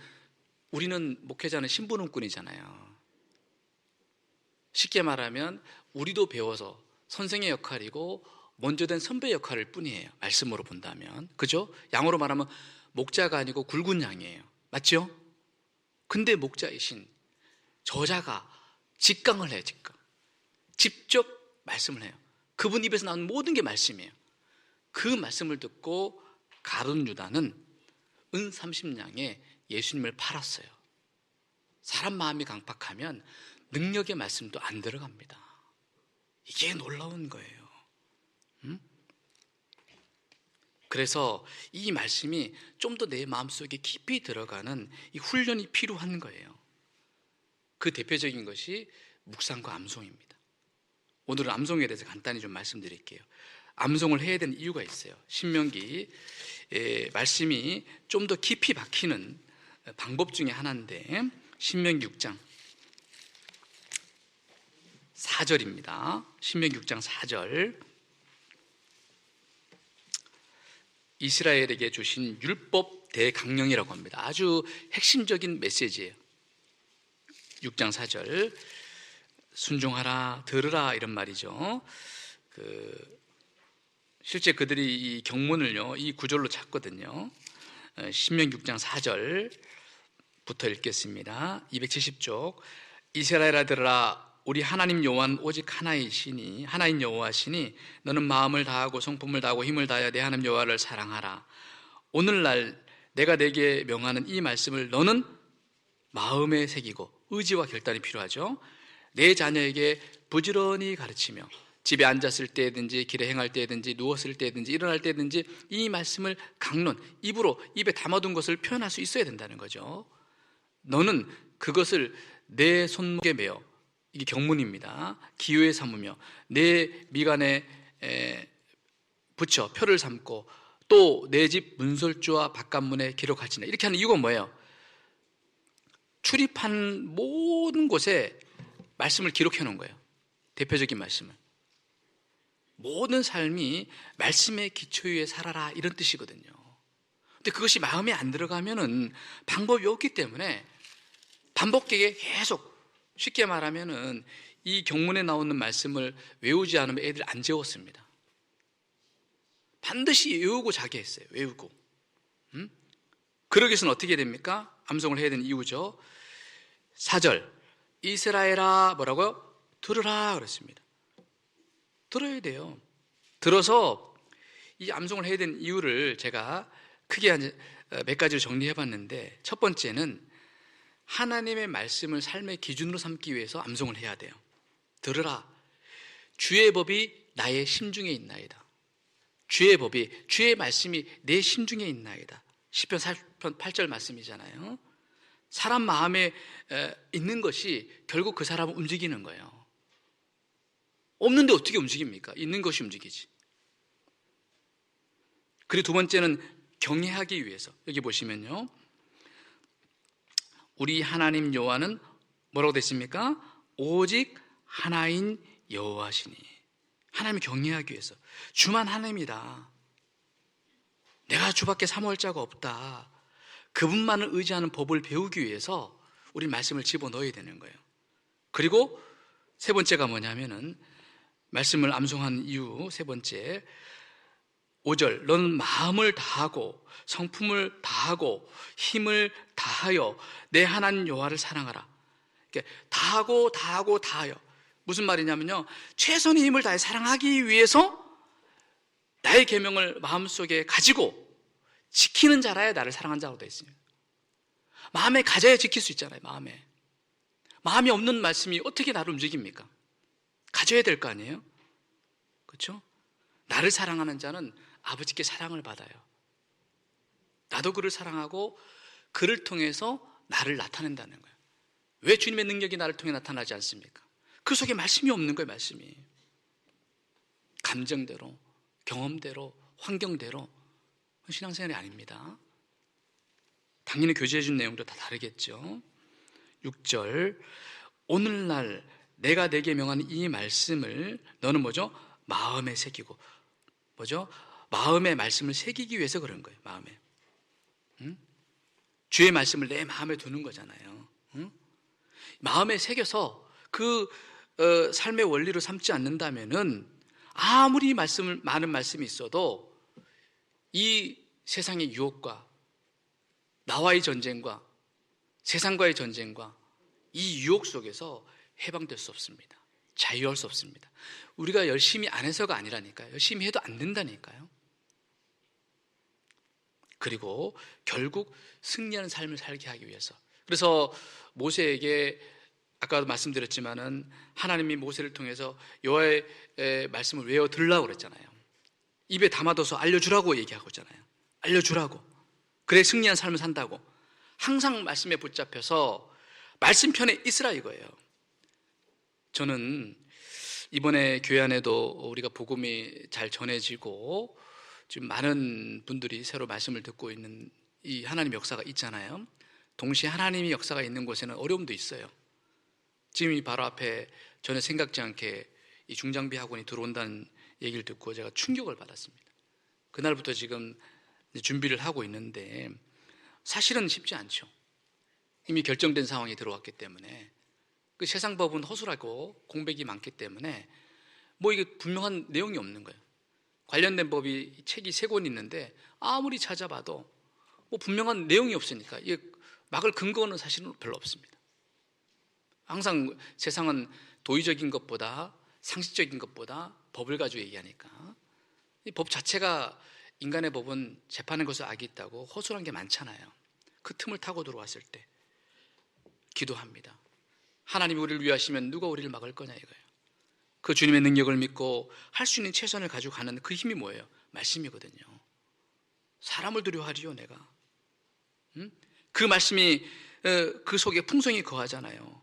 우리는 목회자는 심부름꾼이잖아요. 쉽게 말하면 우리도 배워서 선생의 역할이고 먼저 된 선배 역할일 뿐이에요. 말씀으로 본다면. 그죠? 양으로 말하면 목자가 아니고 굵은 양이에요. 맞죠? 근데 목자이신 저자가 직강을 해요. 직접 말씀을 해요. 그분 입에서 나오는 모든 게 말씀이에요. 그 말씀을 듣고 가룟 유다는 은 30냥에 예수님을 팔았어요. 사람 마음이 강팍하면 능력의 말씀도 안 들어갑니다. 이게 놀라운 거예요. 그래서 이 말씀이 좀 더 내 마음속에 깊이 들어가는 이 훈련이 필요한 거예요. 그 대표적인 것이 묵상과 암송입니다. 오늘은 암송에 대해서 간단히 좀 말씀드릴게요. 암송을 해야 되는 이유가 있어요. 신명기 말씀이 좀 더 깊이 박히는 방법 중에 하나인데, 신명기 6장 4절입니다. 신명기 6장 4절. 이스라엘에게 주신 율법 대강령이라고 합니다. 아주 핵심적인 메시지예요. 6장 4절. 순종하라, 들으라, 이런 말이죠. 실제 그들이 이 경문을요, 이 구절로 찾거든요. 신명기 6장 4절부터 읽겠습니다. 270쪽. 이스라엘아 들으라, 우리 하나님 여호와는 오직 하나이시니, 하나인 여호와시니 너는 마음을 다하고 성품을 다하고 힘을 다하여 내 하나님 여호와를 사랑하라. 오늘날 내가 내게 명하는 이 말씀을 너는 마음에 새기고, 의지와 결단이 필요하죠. 내 자녀에게 부지런히 가르치며 집에 앉았을 때든지 길에 행할 때든지 누웠을 때든지 일어날 때든지 이 말씀을 강론, 입에 담아둔 것을 표현할 수 있어야 된다는 거죠. 너는 그것을 내 손목에 메어, 이게 경문입니다. 기호에 삼으며 내 미간에 붙여 표를 삼고 또 내 집 문설주와 바깥문에 기록하지나. 이렇게 하는 이유가 뭐예요? 출입한 모든 곳에 말씀을 기록해 놓은 거예요. 대표적인 말씀을. 모든 삶이 말씀의 기초 위에 살아라, 이런 뜻이거든요. 근데 그것이 마음에 안 들어가면은 방법이 없기 때문에 반복되게 계속, 쉽게 말하면은 이 경문에 나오는 말씀을 외우지 않으면 애들 안 재웠습니다. 반드시 외우고 자게 했어요. 외우고. 그러기 위해서는 어떻게 됩니까? 암송을 해야 되는 이유죠. 4절, 이스라엘아 뭐라고요? 들으라 그랬습니다. 들어야 돼요. 들어서 이 암송을 해야 되는 이유를 제가 크게 몇 가지로 정리해 봤는데, 첫 번째는 하나님의 말씀을 삶의 기준으로 삼기 위해서 암송을 해야 돼요. 들으라, 주의 법이 나의 심중에 있나이다. 주의 법이, 주의 말씀이 내 심중에 있나이다. 시편 40편 8절 말씀이잖아요. 사람 마음에 있는 것이 결국 그 사람을 움직이는 거예요. 없는데 어떻게 움직입니까? 있는 것이 움직이지. 그리고 두 번째는 경외하기 위해서. 여기 보시면요, 우리 하나님 여호와는 뭐라고 됐습니까? 오직 하나인 여호와시니. 하나님을 경외하기 위해서. 주만 하나님이다. 내가 주밖에 사모할 자가 없다. 그분만을 의지하는 법을 배우기 위해서 우리 말씀을 집어넣어야 되는 거예요. 그리고 세 번째가 뭐냐면은, 말씀을 암송한 이유 세 번째, 5절, 너는 마음을 다하고 성품을 다하고 힘을 다하여 내 하나님 여호와를 사랑하라. 다하여. 무슨 말이냐면요, 최선의 힘을 다해 사랑하기 위해서 나의 계명을 마음속에 가지고 지키는 자라야 나를 사랑한 자로 되어 있습니다. 마음에 가져야 지킬 수 있잖아요. 마음이 없는 말씀이 어떻게 나를 움직입니까? 가져야 될 거 아니에요? 그렇죠? 나를 사랑하는 자는 아버지께 사랑을 받아요. 나도 그를 사랑하고 그를 통해서 나를 나타낸다는 거예요. 왜 주님의 능력이 나를 통해 나타나지 않습니까? 그 속에 말씀이 없는 거예요. 말씀이 감정대로, 경험대로, 환경대로. 신앙생활이 아닙니다. 당연히 교제해 준 내용도 다 다르겠죠. 6절, 오늘날 내가 내게 명하는 이 말씀을 너는 뭐죠? 마음에 새기고. 뭐죠? 마음의 말씀을 새기기 위해서 그런 거예요. 마음에. 주의 말씀을 내 마음에 두는 거잖아요. 마음에 새겨서 그 삶의 원리로 삼지 않는다면은 아무리 많은 말씀이 있어도 이 세상의 유혹과 나와의 전쟁과 세상과의 전쟁과 이 유혹 속에서 해방될 수 없습니다. 자유할 수 없습니다. 우리가 열심히 안 해서가 아니라니까요. 열심히 해도 안 된다니까요. 그리고 결국 승리하는 삶을 살게 하기 위해서. 그래서 모세에게 아까도 말씀드렸지만은 하나님이 모세를 통해서 여호와의 말씀을 외워 들으라고 그랬잖아요. 입에 담아둬서 알려주라고 얘기하고 있잖아요. 알려주라고. 그래 승리한 삶을 산다고. 항상 말씀에 붙잡혀서 말씀편에 있으라 이거예요. 저는 이번에 교회 안에도 우리가 복음이 잘 전해지고 지금 많은 분들이 새로 말씀을 듣고 있는 이 하나님 역사가 있잖아요. 동시에 하나님의 역사가 있는 곳에는 어려움도 있어요. 지금 이 바로 앞에 전혀 생각지 않게 이 중장비 학원이 들어온다는 얘기를 듣고 제가 충격을 받았습니다. 그날부터 지금 준비를 하고 있는데 사실은 쉽지 않죠. 이미 결정된 상황이 들어왔기 때문에 그 세상 법은 허술하고 공백이 많기 때문에 뭐 이게 분명한 내용이 없는 거예요. 관련된 법이 책이 3권 있는데 아무리 찾아봐도 뭐 분명한 내용이 없으니까 이게 막을 근거는 사실은 별로 없습니다. 항상 세상은 도의적인 것보다 상식적인 것보다 법을 가지고 얘기하니까 이 법 자체가 인간의 법은 재판의 것을 악이 있다고 허술한 게 많잖아요. 그 틈을 타고 들어왔을 때 기도합니다. 하나님이 우리를 위하시면 누가 우리를 막을 거냐 이거예요. 그 주님의 능력을 믿고 할 수 있는 최선을 가지고 가는 그 힘이 뭐예요? 말씀이거든요. 사람을 두려워하리요 내가. 그 말씀이 그 속에 풍성히 거하잖아요.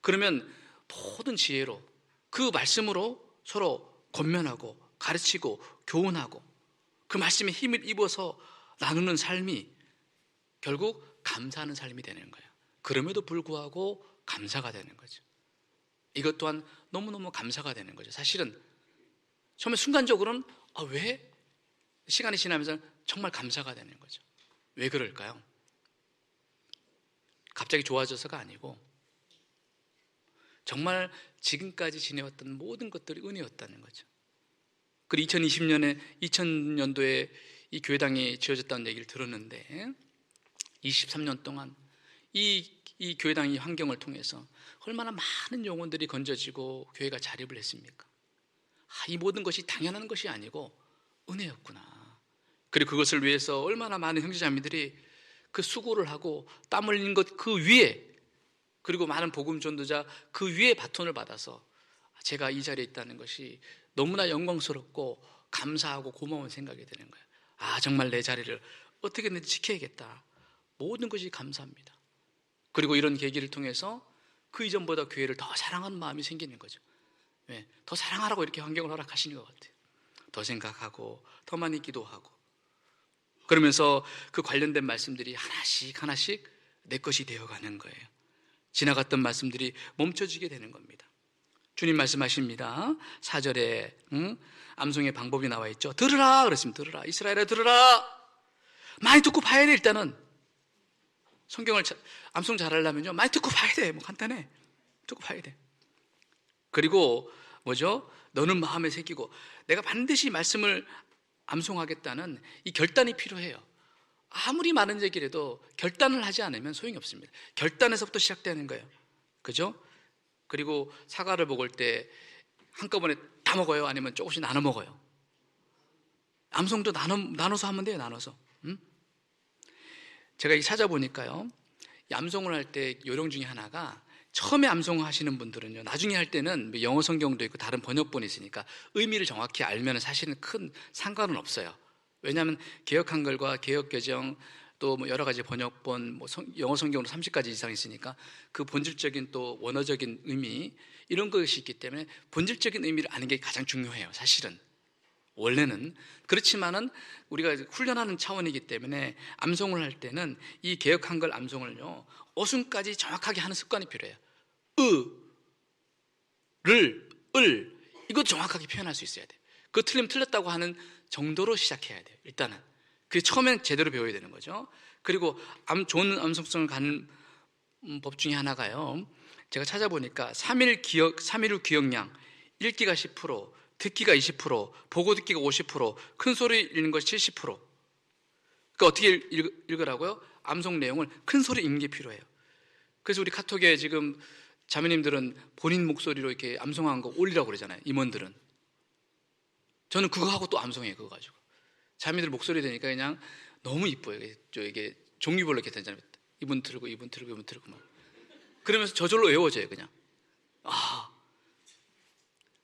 그러면 모든 지혜로 그 말씀으로 서로 권면하고 가르치고 교훈하고 그 말씀에 힘을 입어서 나누는 삶이 결국 감사하는 삶이 되는 거예요. 그럼에도 불구하고 감사가 되는 거죠. 이것 또한 너무너무 감사가 되는 거죠. 사실은 처음에 순간적으로는 왜? 시간이 지나면서 정말 감사가 되는 거죠. 왜 그럴까요? 갑자기 좋아져서가 아니고 정말 지금까지 지내왔던 모든 것들이 은혜였다는 거죠. 그리고 2020년도에 이 교회당이 지어졌다는 얘기를 들었는데 23년 동안 이 교회당의 환경을 통해서 얼마나 많은 영혼들이 건져지고 교회가 자립을 했습니까? 이 모든 것이 당연한 것이 아니고 은혜였구나. 그리고 그것을 위해서 얼마나 많은 형제자매들이 그 수고를 하고 땀 흘린 것 그 위에, 그리고 많은 복음 전도자 그 위에 바톤을 받아서 제가 이 자리에 있다는 것이 너무나 영광스럽고 감사하고 고마운 생각이 드는 거예요. 정말 내 자리를 어떻게든지 지켜야겠다. 모든 것이 감사합니다. 그리고 이런 계기를 통해서 그 이전보다 교회를 더 사랑하는 마음이 생기는 거죠. 더 사랑하라고 이렇게 환경을 허락하시는 것 같아요. 더 생각하고 더 많이 기도하고, 그러면서 그 관련된 말씀들이 하나씩 하나씩 내 것이 되어가는 거예요. 지나갔던 말씀들이 멈춰지게 되는 겁니다. 주님 말씀하십니다. 4절에 암송의 방법이 나와 있죠. 들으라 그랬습니다. 들으라, 이스라엘아 들으라. 많이 듣고 봐야 돼. 일단은 성경을 암송 잘하려면요 많이 듣고 봐야 돼. 간단해. 듣고 봐야 돼. 그리고 뭐죠? 너는 마음에 새기고, 내가 반드시 말씀을 암송하겠다는 이 결단이 필요해요. 아무리 많은 얘기라도 결단을 하지 않으면 소용이 없습니다. 결단에서부터 시작되는 거예요. 그죠? 그리고 사과를 먹을 때 한꺼번에 다 먹어요? 아니면 조금씩 나눠 먹어요? 암송도 나눠서 하면 돼요. 나눠서. 제가 찾아보니까요, 이 암송을 할 때 요령 중에 하나가, 처음에 암송하시는 분들은요 나중에 할 때는 영어 성경도 있고 다른 번역본이 있으니까 의미를 정확히 알면 사실은 큰 상관은 없어요. 왜냐하면 개역 한글과 개역 개정 또 여러 가지 번역본, 영어 성경으로 30가지 이상 있으니까 그 본질적인 또 원어적인 의미 이런 것이 있기 때문에 본질적인 의미를 아는 게 가장 중요해요. 사실은 원래는. 그렇지만은 우리가 훈련하는 차원이기 때문에 암송을 할 때는 이 개역 한글 암송을요 어순까지 정확하게 하는 습관이 필요해요. 을 이거 정확하게 표현할 수 있어야 돼요. 그거 틀리면 틀렸다고 하는 정도로 시작해야 돼요. 일단은 그게 처음엔 제대로 배워야 되는 거죠. 그리고 좋은 암송성을 가는 법 중에 하나가요, 제가 찾아보니까 3일 후 기억량, 읽기가 10%, 듣기가 20%, 보고 듣기가 50%, 큰 소리 읽는 것이 70%. 그러니까 어떻게 읽으라고요? 암송 내용을 큰 소리 읽는 게 필요해요. 그래서 우리 카톡에 지금 자매님들은 본인 목소리로 이렇게 암송한 거 올리라고 그러잖아요. 임원들은. 저는 그거 하고 또 암송해요. 그거 가지고. 자매들 목소리 되니까 그냥 너무 이뻐요. 이게 종류별로 이렇게 되잖아요. 이분 틀고 이분 틀고 이분 틀고 막. 그러면서 저절로 외워져요. 그냥.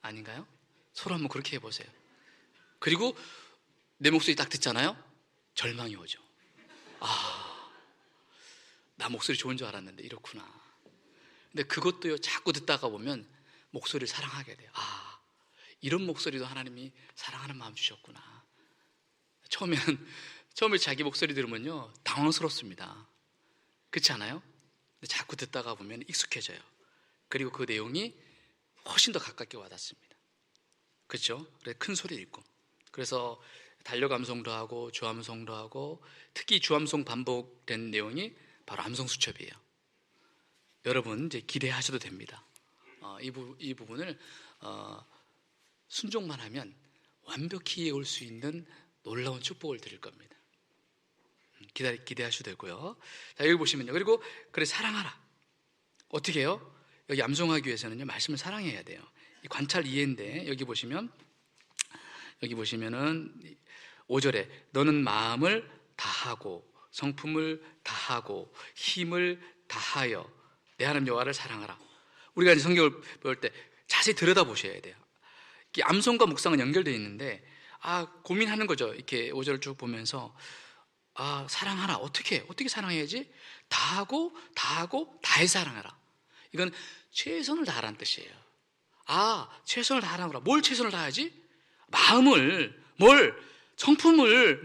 아닌가요? 서로 한번 그렇게 해보세요. 그리고 내 목소리 딱 듣잖아요. 절망이 오죠. 나 목소리 좋은 줄 알았는데 이렇구나. 근데 그것도요 자꾸 듣다가 보면 목소리를 사랑하게 돼요. 이런 목소리도 하나님이 사랑하는 마음 주셨구나. 처음에 자기 목소리 들으면요 당황스럽습니다. 그렇지 않아요? 근데 자꾸 듣다가 보면 익숙해져요. 그리고 그 내용이 훨씬 더 가깝게 와닿습니다. 그렇죠? 그래서 큰 소리 읽고, 그래서 달력 암송도 하고 주암송도 하고, 특히 주암송 반복된 내용이 바로 암송 수첩이에요. 여러분 이제 기대하셔도 됩니다. 이 부분을 순종만 하면 완벽히 이해올 수 있는 놀라운 축복을 드릴 겁니다. 기대하셔도 되고요. 자, 여기 보시면요. 그리고 그래 사랑하라. 어떻게 해요? 여기 암송하기 위해서는요 말씀을 사랑해야 돼요. 이 관찰 이해인데 여기 보시면은 5절에 너는 마음을 다하고 성품을 다하고 힘을 다하여 내 하나님 여호와를 사랑하라. 우리가 이제 성경을 배울 때 자세히 들여다보셔야 돼요. 이 암송과 묵상은 연결되어 있는데 고민하는 거죠. 이렇게 5절을 쭉 보면서 사랑하라. 어떻게 사랑해야지? 다하고 다해 사랑하라. 이건 최선을 다하라는 뜻이에요. 최선을 다하라는 거라. 뭘 최선을 다하지? 마음을, 성품을,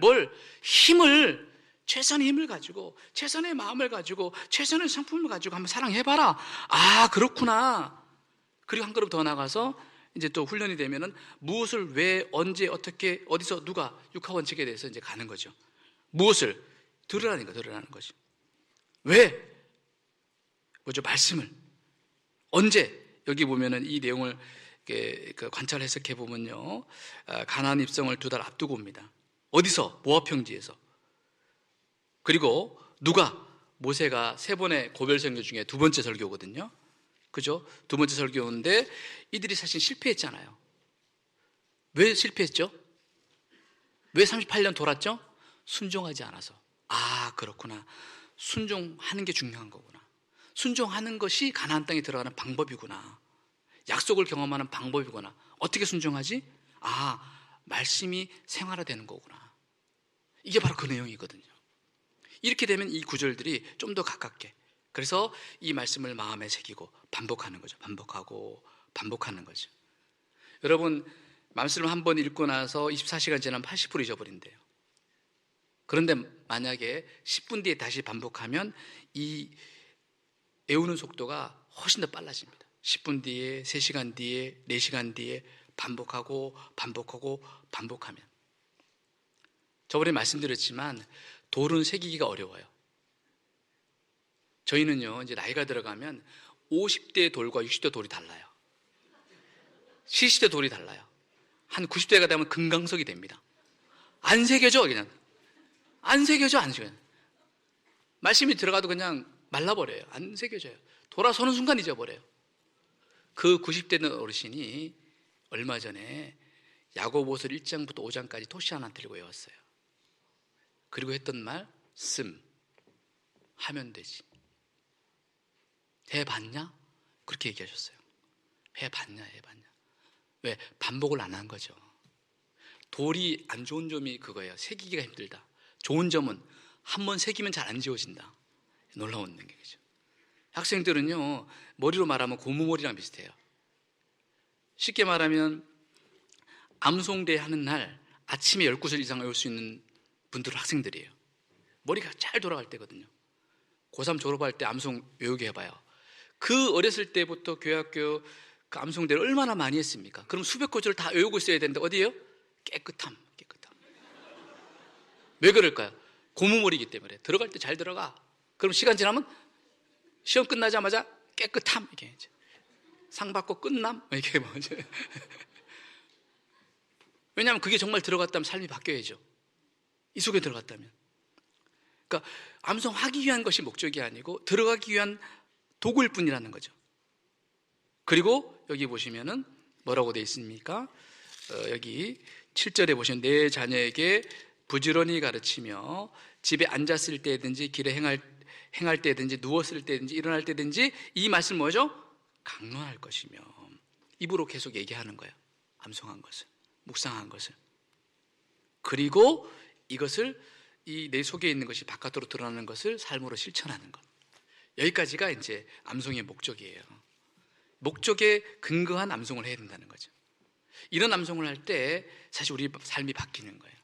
힘을, 최선의 힘을 가지고, 최선의 마음을 가지고, 최선의 성품을 가지고 한번 사랑해봐라. 그렇구나. 그리고 한 걸음 더 나가서 이제 또 훈련이 되면은 무엇을 왜, 언제, 어떻게, 어디서, 누가, 육하원칙에 대해서 이제 가는 거죠. 무엇을 들으라는 거죠. 왜? 뭐죠? 말씀을. 언제? 여기 보면은 이 내용을 관찰 해석해 보면요, 가나안 입성을 2달 앞두고 옵니다. 어디서? 모압 평지에서. 그리고 누가? 모세가 3번의 고별 설교 중에 2번째 설교거든요. 그죠? 2번째 설교인데 이들이 사실 실패했잖아요. 왜 실패했죠? 왜 38년 돌았죠? 순종하지 않아서. 아, 그렇구나. 순종하는 게 중요한 거구나. 순종하는 것이 가나안 땅에 들어가는 방법이구나. 약속을 경험하는 방법이구나. 어떻게 순종하지? 아, 말씀이 생활화되는 거구나. 이게 바로 그 내용이거든요. 이렇게 되면 이 구절들이 좀 더 가깝게, 그래서 이 말씀을 마음에 새기고 반복하는 거죠. 반복하고 반복하는 거죠. 여러분, 말씀을 한번 읽고 나서 24시간 지나면 80% 잊어버린대요. 그런데 만약에 10분 뒤에 다시 반복하면 이 외우는 속도가 훨씬 더 빨라집니다. 10분 뒤에, 3시간 뒤에, 4시간 뒤에 반복하고 반복하고 반복하면. 저번에 말씀드렸지만 돌은 새기기가 어려워요. 저희는요, 이제 나이가 들어가면 50대 돌과 60대 돌이 달라요. 70대 돌이 달라요. 한 90대가 되면 금강석이 됩니다. 안 새겨져, 그냥. 안 새겨져. 말씀이 들어가도 그냥 말라버려요. 안 새겨져요. 돌아서는 순간 잊어버려요. 그 90대는 어르신이 얼마 전에 야고보서 1장부터 5장까지 토시 하나 들고 외웠어요. 그리고 했던 말씀 하면 되지. 해봤냐? 그렇게 얘기하셨어요. 해봤냐? 왜? 반복을 안 한 거죠. 돌이 안 좋은 점이 그거예요. 새기기가 힘들다. 좋은 점은 한 번 새기면 잘 안 지워진다. 놀라운 능력이죠. 학생들은요, 머리로 말하면 고무머리랑 비슷해요. 쉽게 말하면 암송대 하는 날 아침에 10구절 이상 외울 수 있는 분들은 학생들이에요. 머리가 잘 돌아갈 때거든요. 고3 졸업할 때 암송 외우게 해봐요. 그 어렸을 때부터 교회학교 그 암송대를 얼마나 많이 했습니까? 그럼 수백 구절을 다 외우고 있어야 되는데 어디예요? 깨끗함. 왜 그럴까요? 고무머리이기 때문에. 들어갈 때 잘 들어가. 그럼 시간 지나면 시험 끝나자마자 깨끗함. 이렇게 상 받고 끝남. 이렇게 뭐죠? 왜냐하면 그게 정말 들어갔다면 삶이 바뀌어야죠. 이 속에 들어갔다면. 그러니까 암송하기 위한 것이 목적이 아니고 들어가기 위한 도구일 뿐이라는 거죠. 그리고 여기 보시면은 뭐라고 되어 있습니까? 여기 7절에 보시면 내 자녀에게 부지런히 가르치며 집에 앉았을 때든지 길에 행할 때든지 누웠을 때든지 일어날 때든지 이 말씀 뭐죠? 강론할 것이며. 입으로 계속 얘기하는 거예요. 암송한 것을, 묵상한 것을. 그리고 이것을 이 내 속에 있는 것이 바깥으로 드러나는 것을 삶으로 실천하는 것. 여기까지가 이제 암송의 목적이에요. 목적에 근거한 암송을 해야 된다는 거죠. 이런 암송을 할 때 사실 우리 삶이 바뀌는 거예요.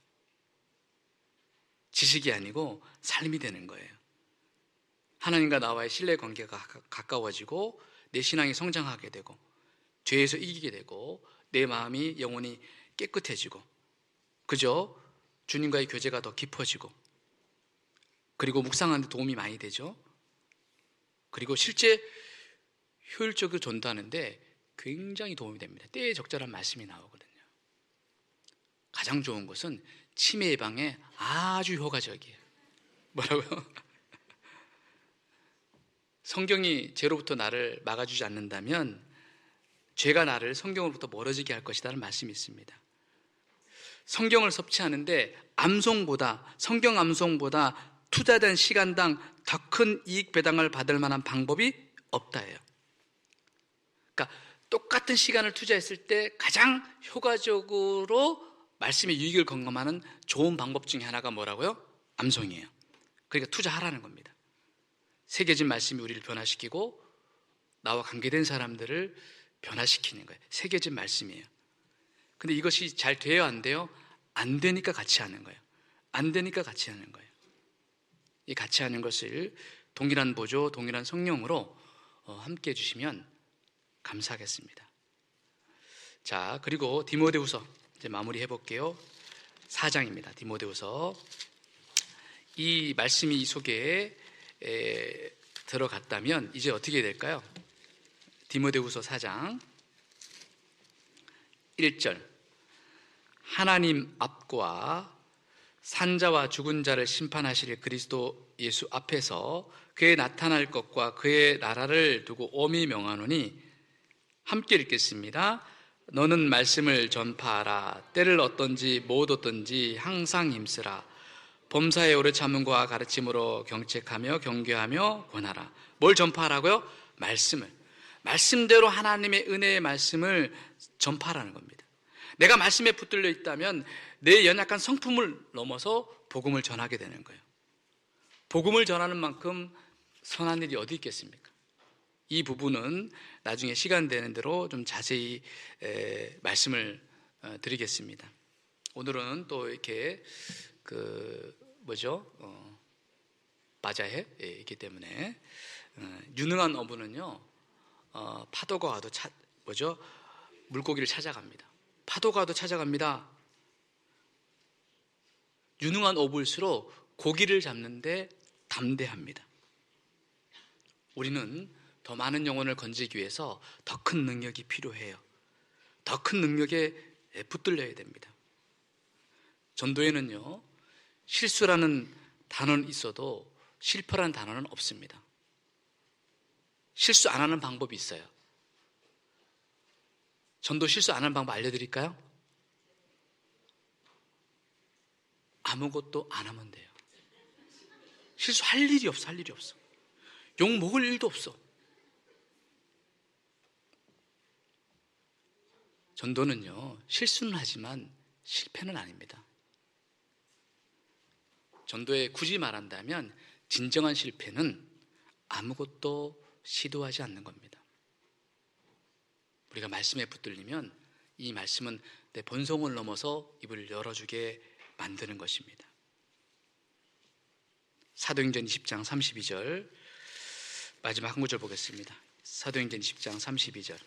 지식이 아니고 삶이 되는 거예요. 하나님과 나와의 신뢰 관계가 가까워지고 내 신앙이 성장하게 되고 죄에서 이기게 되고 내 마음이 영혼이 깨끗해지고, 그죠? 주님과의 교제가 더 깊어지고, 그리고 묵상하는 데 도움이 많이 되죠. 그리고 실제 효율적으로 전도하는데 굉장히 도움이 됩니다. 때에 적절한 말씀이 나오거든요. 가장 좋은 것은 치매 예방에 아주 효과적이에요. 뭐라고요? 성경이 죄로부터 나를 막아주지 않는다면 죄가 나를 성경으로부터 멀어지게 할 것이라는 말씀이 있습니다. 성경을 섭취하는데 성경 암송보다 투자된 시간당 더 큰 이익 배당을 받을 만한 방법이 없다예요. 그러니까 똑같은 시간을 투자했을 때 가장 효과적으로 말씀의 유익을 경험하는 좋은 방법 중에 하나가 뭐라고요? 암송이에요. 그러니까 투자하라는 겁니다. 새겨진 말씀이 우리를 변화시키고 나와 관계된 사람들을 변화시키는 거예요. 새겨진 말씀이에요. 근데 이것이 잘 돼요, 안 돼요? 안 되니까 같이 하는 거예요. 안 되니까 같이 하는 거예요. 이 같이 하는 것을 동일한 보조, 동일한 성령으로 함께 해주시면 감사하겠습니다. 자, 그리고 디모데후서 이제 마무리해 볼게요. 4장입니다. 디모데후서. 이 말씀이 이 속에 들어갔다면 이제 어떻게 될까요? 디모데후서 4장 1절, 하나님 앞과 산자와 죽은 자를 심판하실 그리스도 예수 앞에서 그의 나타날 것과 그의 나라를 두고 엄히 명하노니, 함께 읽겠습니다. 너는 말씀을 전파하라. 때를 얻든지 못 얻든지 항상 힘쓰라. 범사에 오래 참음과 가르침으로 경책하며 경계하며 권하라. 뭘 전파하라고요? 말씀을. 말씀대로 하나님의 은혜의 말씀을 전파하라는 겁니다. 내가 말씀에 붙들려 있다면 내 연약한 성품을 넘어서 복음을 전하게 되는 거예요. 복음을 전하는 만큼 선한 일이 어디 있겠습니까? 이 부분은 나중에 시간 되는 대로 좀 자세히 말씀을 드리겠습니다. 오늘은 또 이렇게 바자회 있기 때문에 유능한 어부는요, 파도가 와도 물고기를 찾아갑니다. 파도가 와도 찾아갑니다. 유능한 어부일수록 고기를 잡는데 담대합니다. 우리는 더 많은 영혼을 건지기 위해서 더 큰 능력이 필요해요. 더 큰 능력에 붙들려야 됩니다. 전도에는요, 실수라는 단어는 있어도 실패라는 단어는 없습니다. 실수 안 하는 방법이 있어요. 전도 실수 안 하는 방법 알려드릴까요? 아무것도 안 하면 돼요. 실수할 일이 없어, 할 일이 없어. 욕 먹을 일도 없어. 전도는요, 실수는 하지만 실패는 아닙니다. 전도에 굳이 말한다면 진정한 실패는 아무것도 시도하지 않는 겁니다. 우리가 말씀에 붙들리면 이 말씀은 내 본성을 넘어서 입을 열어주게 만드는 것입니다. 사도행전 20장 32절 마지막 한 구절 보겠습니다. 사도행전 10장 32절.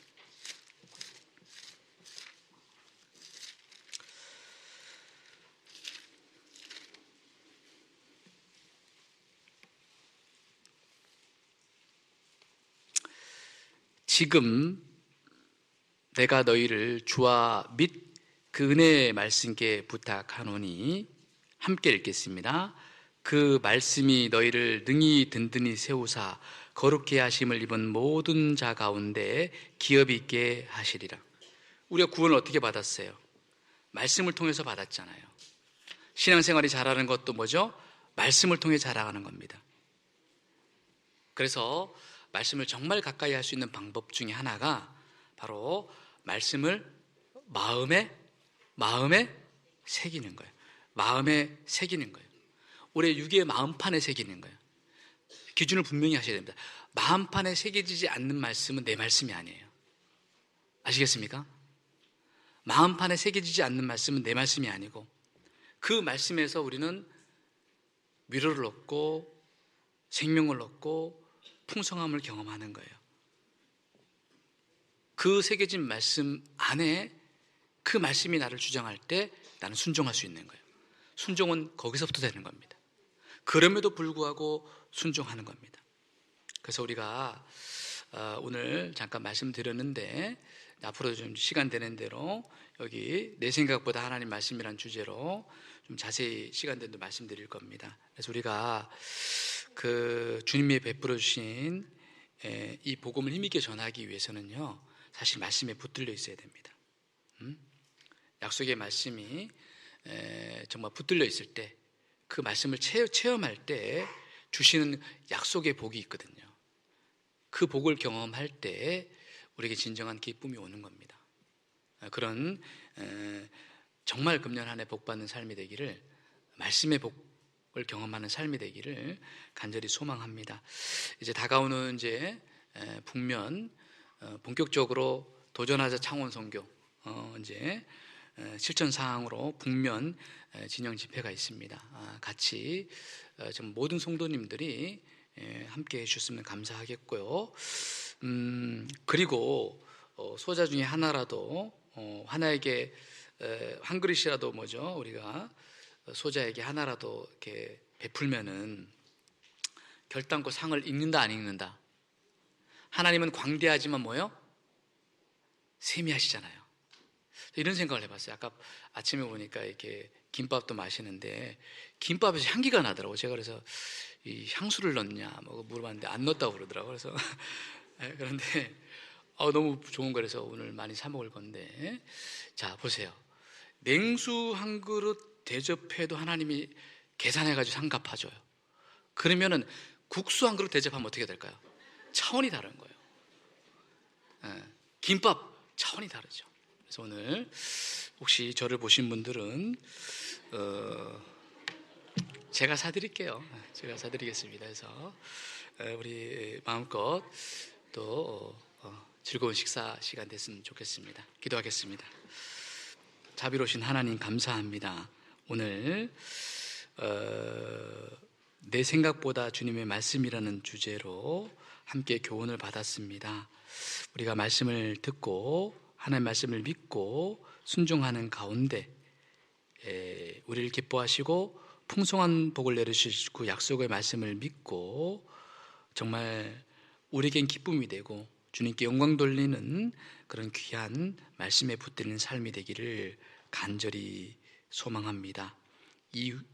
지금 내가 너희를 주와 및 그 은혜의 말씀께 부탁하노니, 함께 읽겠습니다. 그 말씀이 너희를 능히 든든히 세우사 거룩케 하심을 입은 모든 자 가운데 기업 있게 하시리라. 우리가 구원을 어떻게 받았어요? 말씀을 통해서 받았잖아요. 신앙생활이 잘하는 것도 뭐죠? 말씀을 통해 자라가는 겁니다. 그래서 말씀을 정말 가까이 할 수 있는 방법 중에 하나가 바로 말씀을 마음에 새기는 거예요. 마음에 새기는 거예요. 우리의 육의 마음판에 새기는 거예요. 기준을 분명히 하셔야 됩니다. 마음판에 새겨지지 않는 말씀은 내 말씀이 아니에요. 아시겠습니까? 마음판에 새겨지지 않는 말씀은 내 말씀이 아니고, 그 말씀에서 우리는 위로를 얻고 생명을 얻고 풍성함을 경험하는 거예요. 그 새겨진 말씀 안에 그 말씀이 나를 주장할 때 나는 순종할 수 있는 거예요. 순종은 거기서부터 되는 겁니다. 그럼에도 불구하고 순종하는 겁니다. 그래서 우리가 오늘 잠깐 말씀드렸는데, 앞으로 좀 시간 되는 대로 여기 내 생각보다 하나님 말씀이란 주제로 좀 자세히 시간 되는 대로 말씀드릴 겁니다. 그래서 우리가 그 주님이 베풀어 주신 이 복음을 힘있게 전하기 위해서는요, 사실 말씀에 붙들려 있어야 됩니다. 약속의 말씀이 정말 붙들려 있을 때, 그 말씀을 체험할 때 주시는 약속의 복이 있거든요. 그 복을 경험할 때 우리에게 진정한 기쁨이 오는 겁니다. 그런 정말 금년 한 해 복받는 삶이 되기를, 말씀의 복을 경험하는 삶이 되기를 간절히 소망합니다. 이제 다가오는 이제 북면 본격적으로 도전하자 창원 선교 이제 실천 사항으로 북면 진영 집회가 있습니다. 같이 좀 모든 성도님들이 함께 해주셨으면 감사하겠고요. 그리고 소자 중에 하나라도 하나에게 한 그릇이라도 우리가 소자에게 하나라도 이렇게 베풀면은 결단코 상을 읽는다 안 읽는다? 하나님은 광대하지만 뭐요? 세미하시잖아요. 이런 생각을 해봤어요. 아까 아침에 보니까 이렇게 김밥도 마시는데 김밥에서 향기가 나더라고요. 제가 그래서 이 향수를 넣냐 뭐 물어봤는데 안 넣었다고 그러더라고요. 그래서 그런데 너무 좋은 거라서 오늘 많이 사 먹을 건데, 자 보세요. 냉수 한 그릇 대접해도 하나님이 계산해가지고 상 갚아줘요. 그러면은 국수 한 그릇 대접하면 어떻게 될까요? 차원이 다른 거예요. 김밥 차원이 다르죠. 그래서 오늘 혹시 저를 보신 분들은 제가 사드릴게요. 제가 사드리겠습니다. 그래서 우리 마음껏 또 즐거운 식사 시간 됐으면 좋겠습니다. 기도하겠습니다. 자비로우신 하나님 감사합니다. 오늘 내 생각보다 주님의 말씀이라는 주제로 함께 교훈을 받았습니다. 우리가 말씀을 듣고 하나님의 말씀을 믿고 순종하는 가운데 우리를 기뻐하시고 풍성한 복을 내려주시고 약속의 말씀을 믿고 정말 우리에겐 기쁨이 되고 주님께 영광 돌리는 그런 귀한 말씀에 붙드는 삶이 되기를 간절히 소망합니다.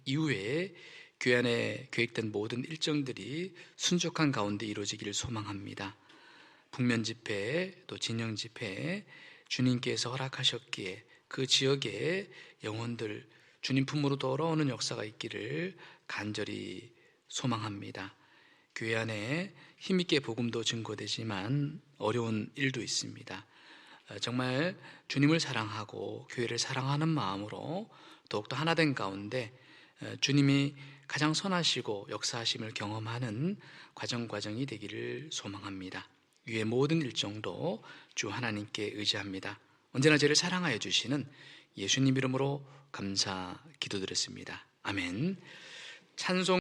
이후에 교회 안에 계획된 모든 일정들이 순적한 가운데 이루어지기를 소망합니다. 북면 집회 또 진영 집회 주님께서 허락하셨기에 그 지역의 영혼들 주님 품으로 돌아오는 역사가 있기를 간절히 소망합니다. 교회 안에 힘있게 복음도 증거되지만 어려운 일도 있습니다. 정말 주님을 사랑하고 교회를 사랑하는 마음으로 더욱더 하나된 가운데 주님이 가장 선하시고 역사하심을 경험하는 과정이 되기를 소망합니다. 위의 모든 일정도 주 하나님께 의지합니다. 언제나 저를 사랑하여 주시는 예수님 이름으로 감사 기도드렸습니다. 아멘. 찬송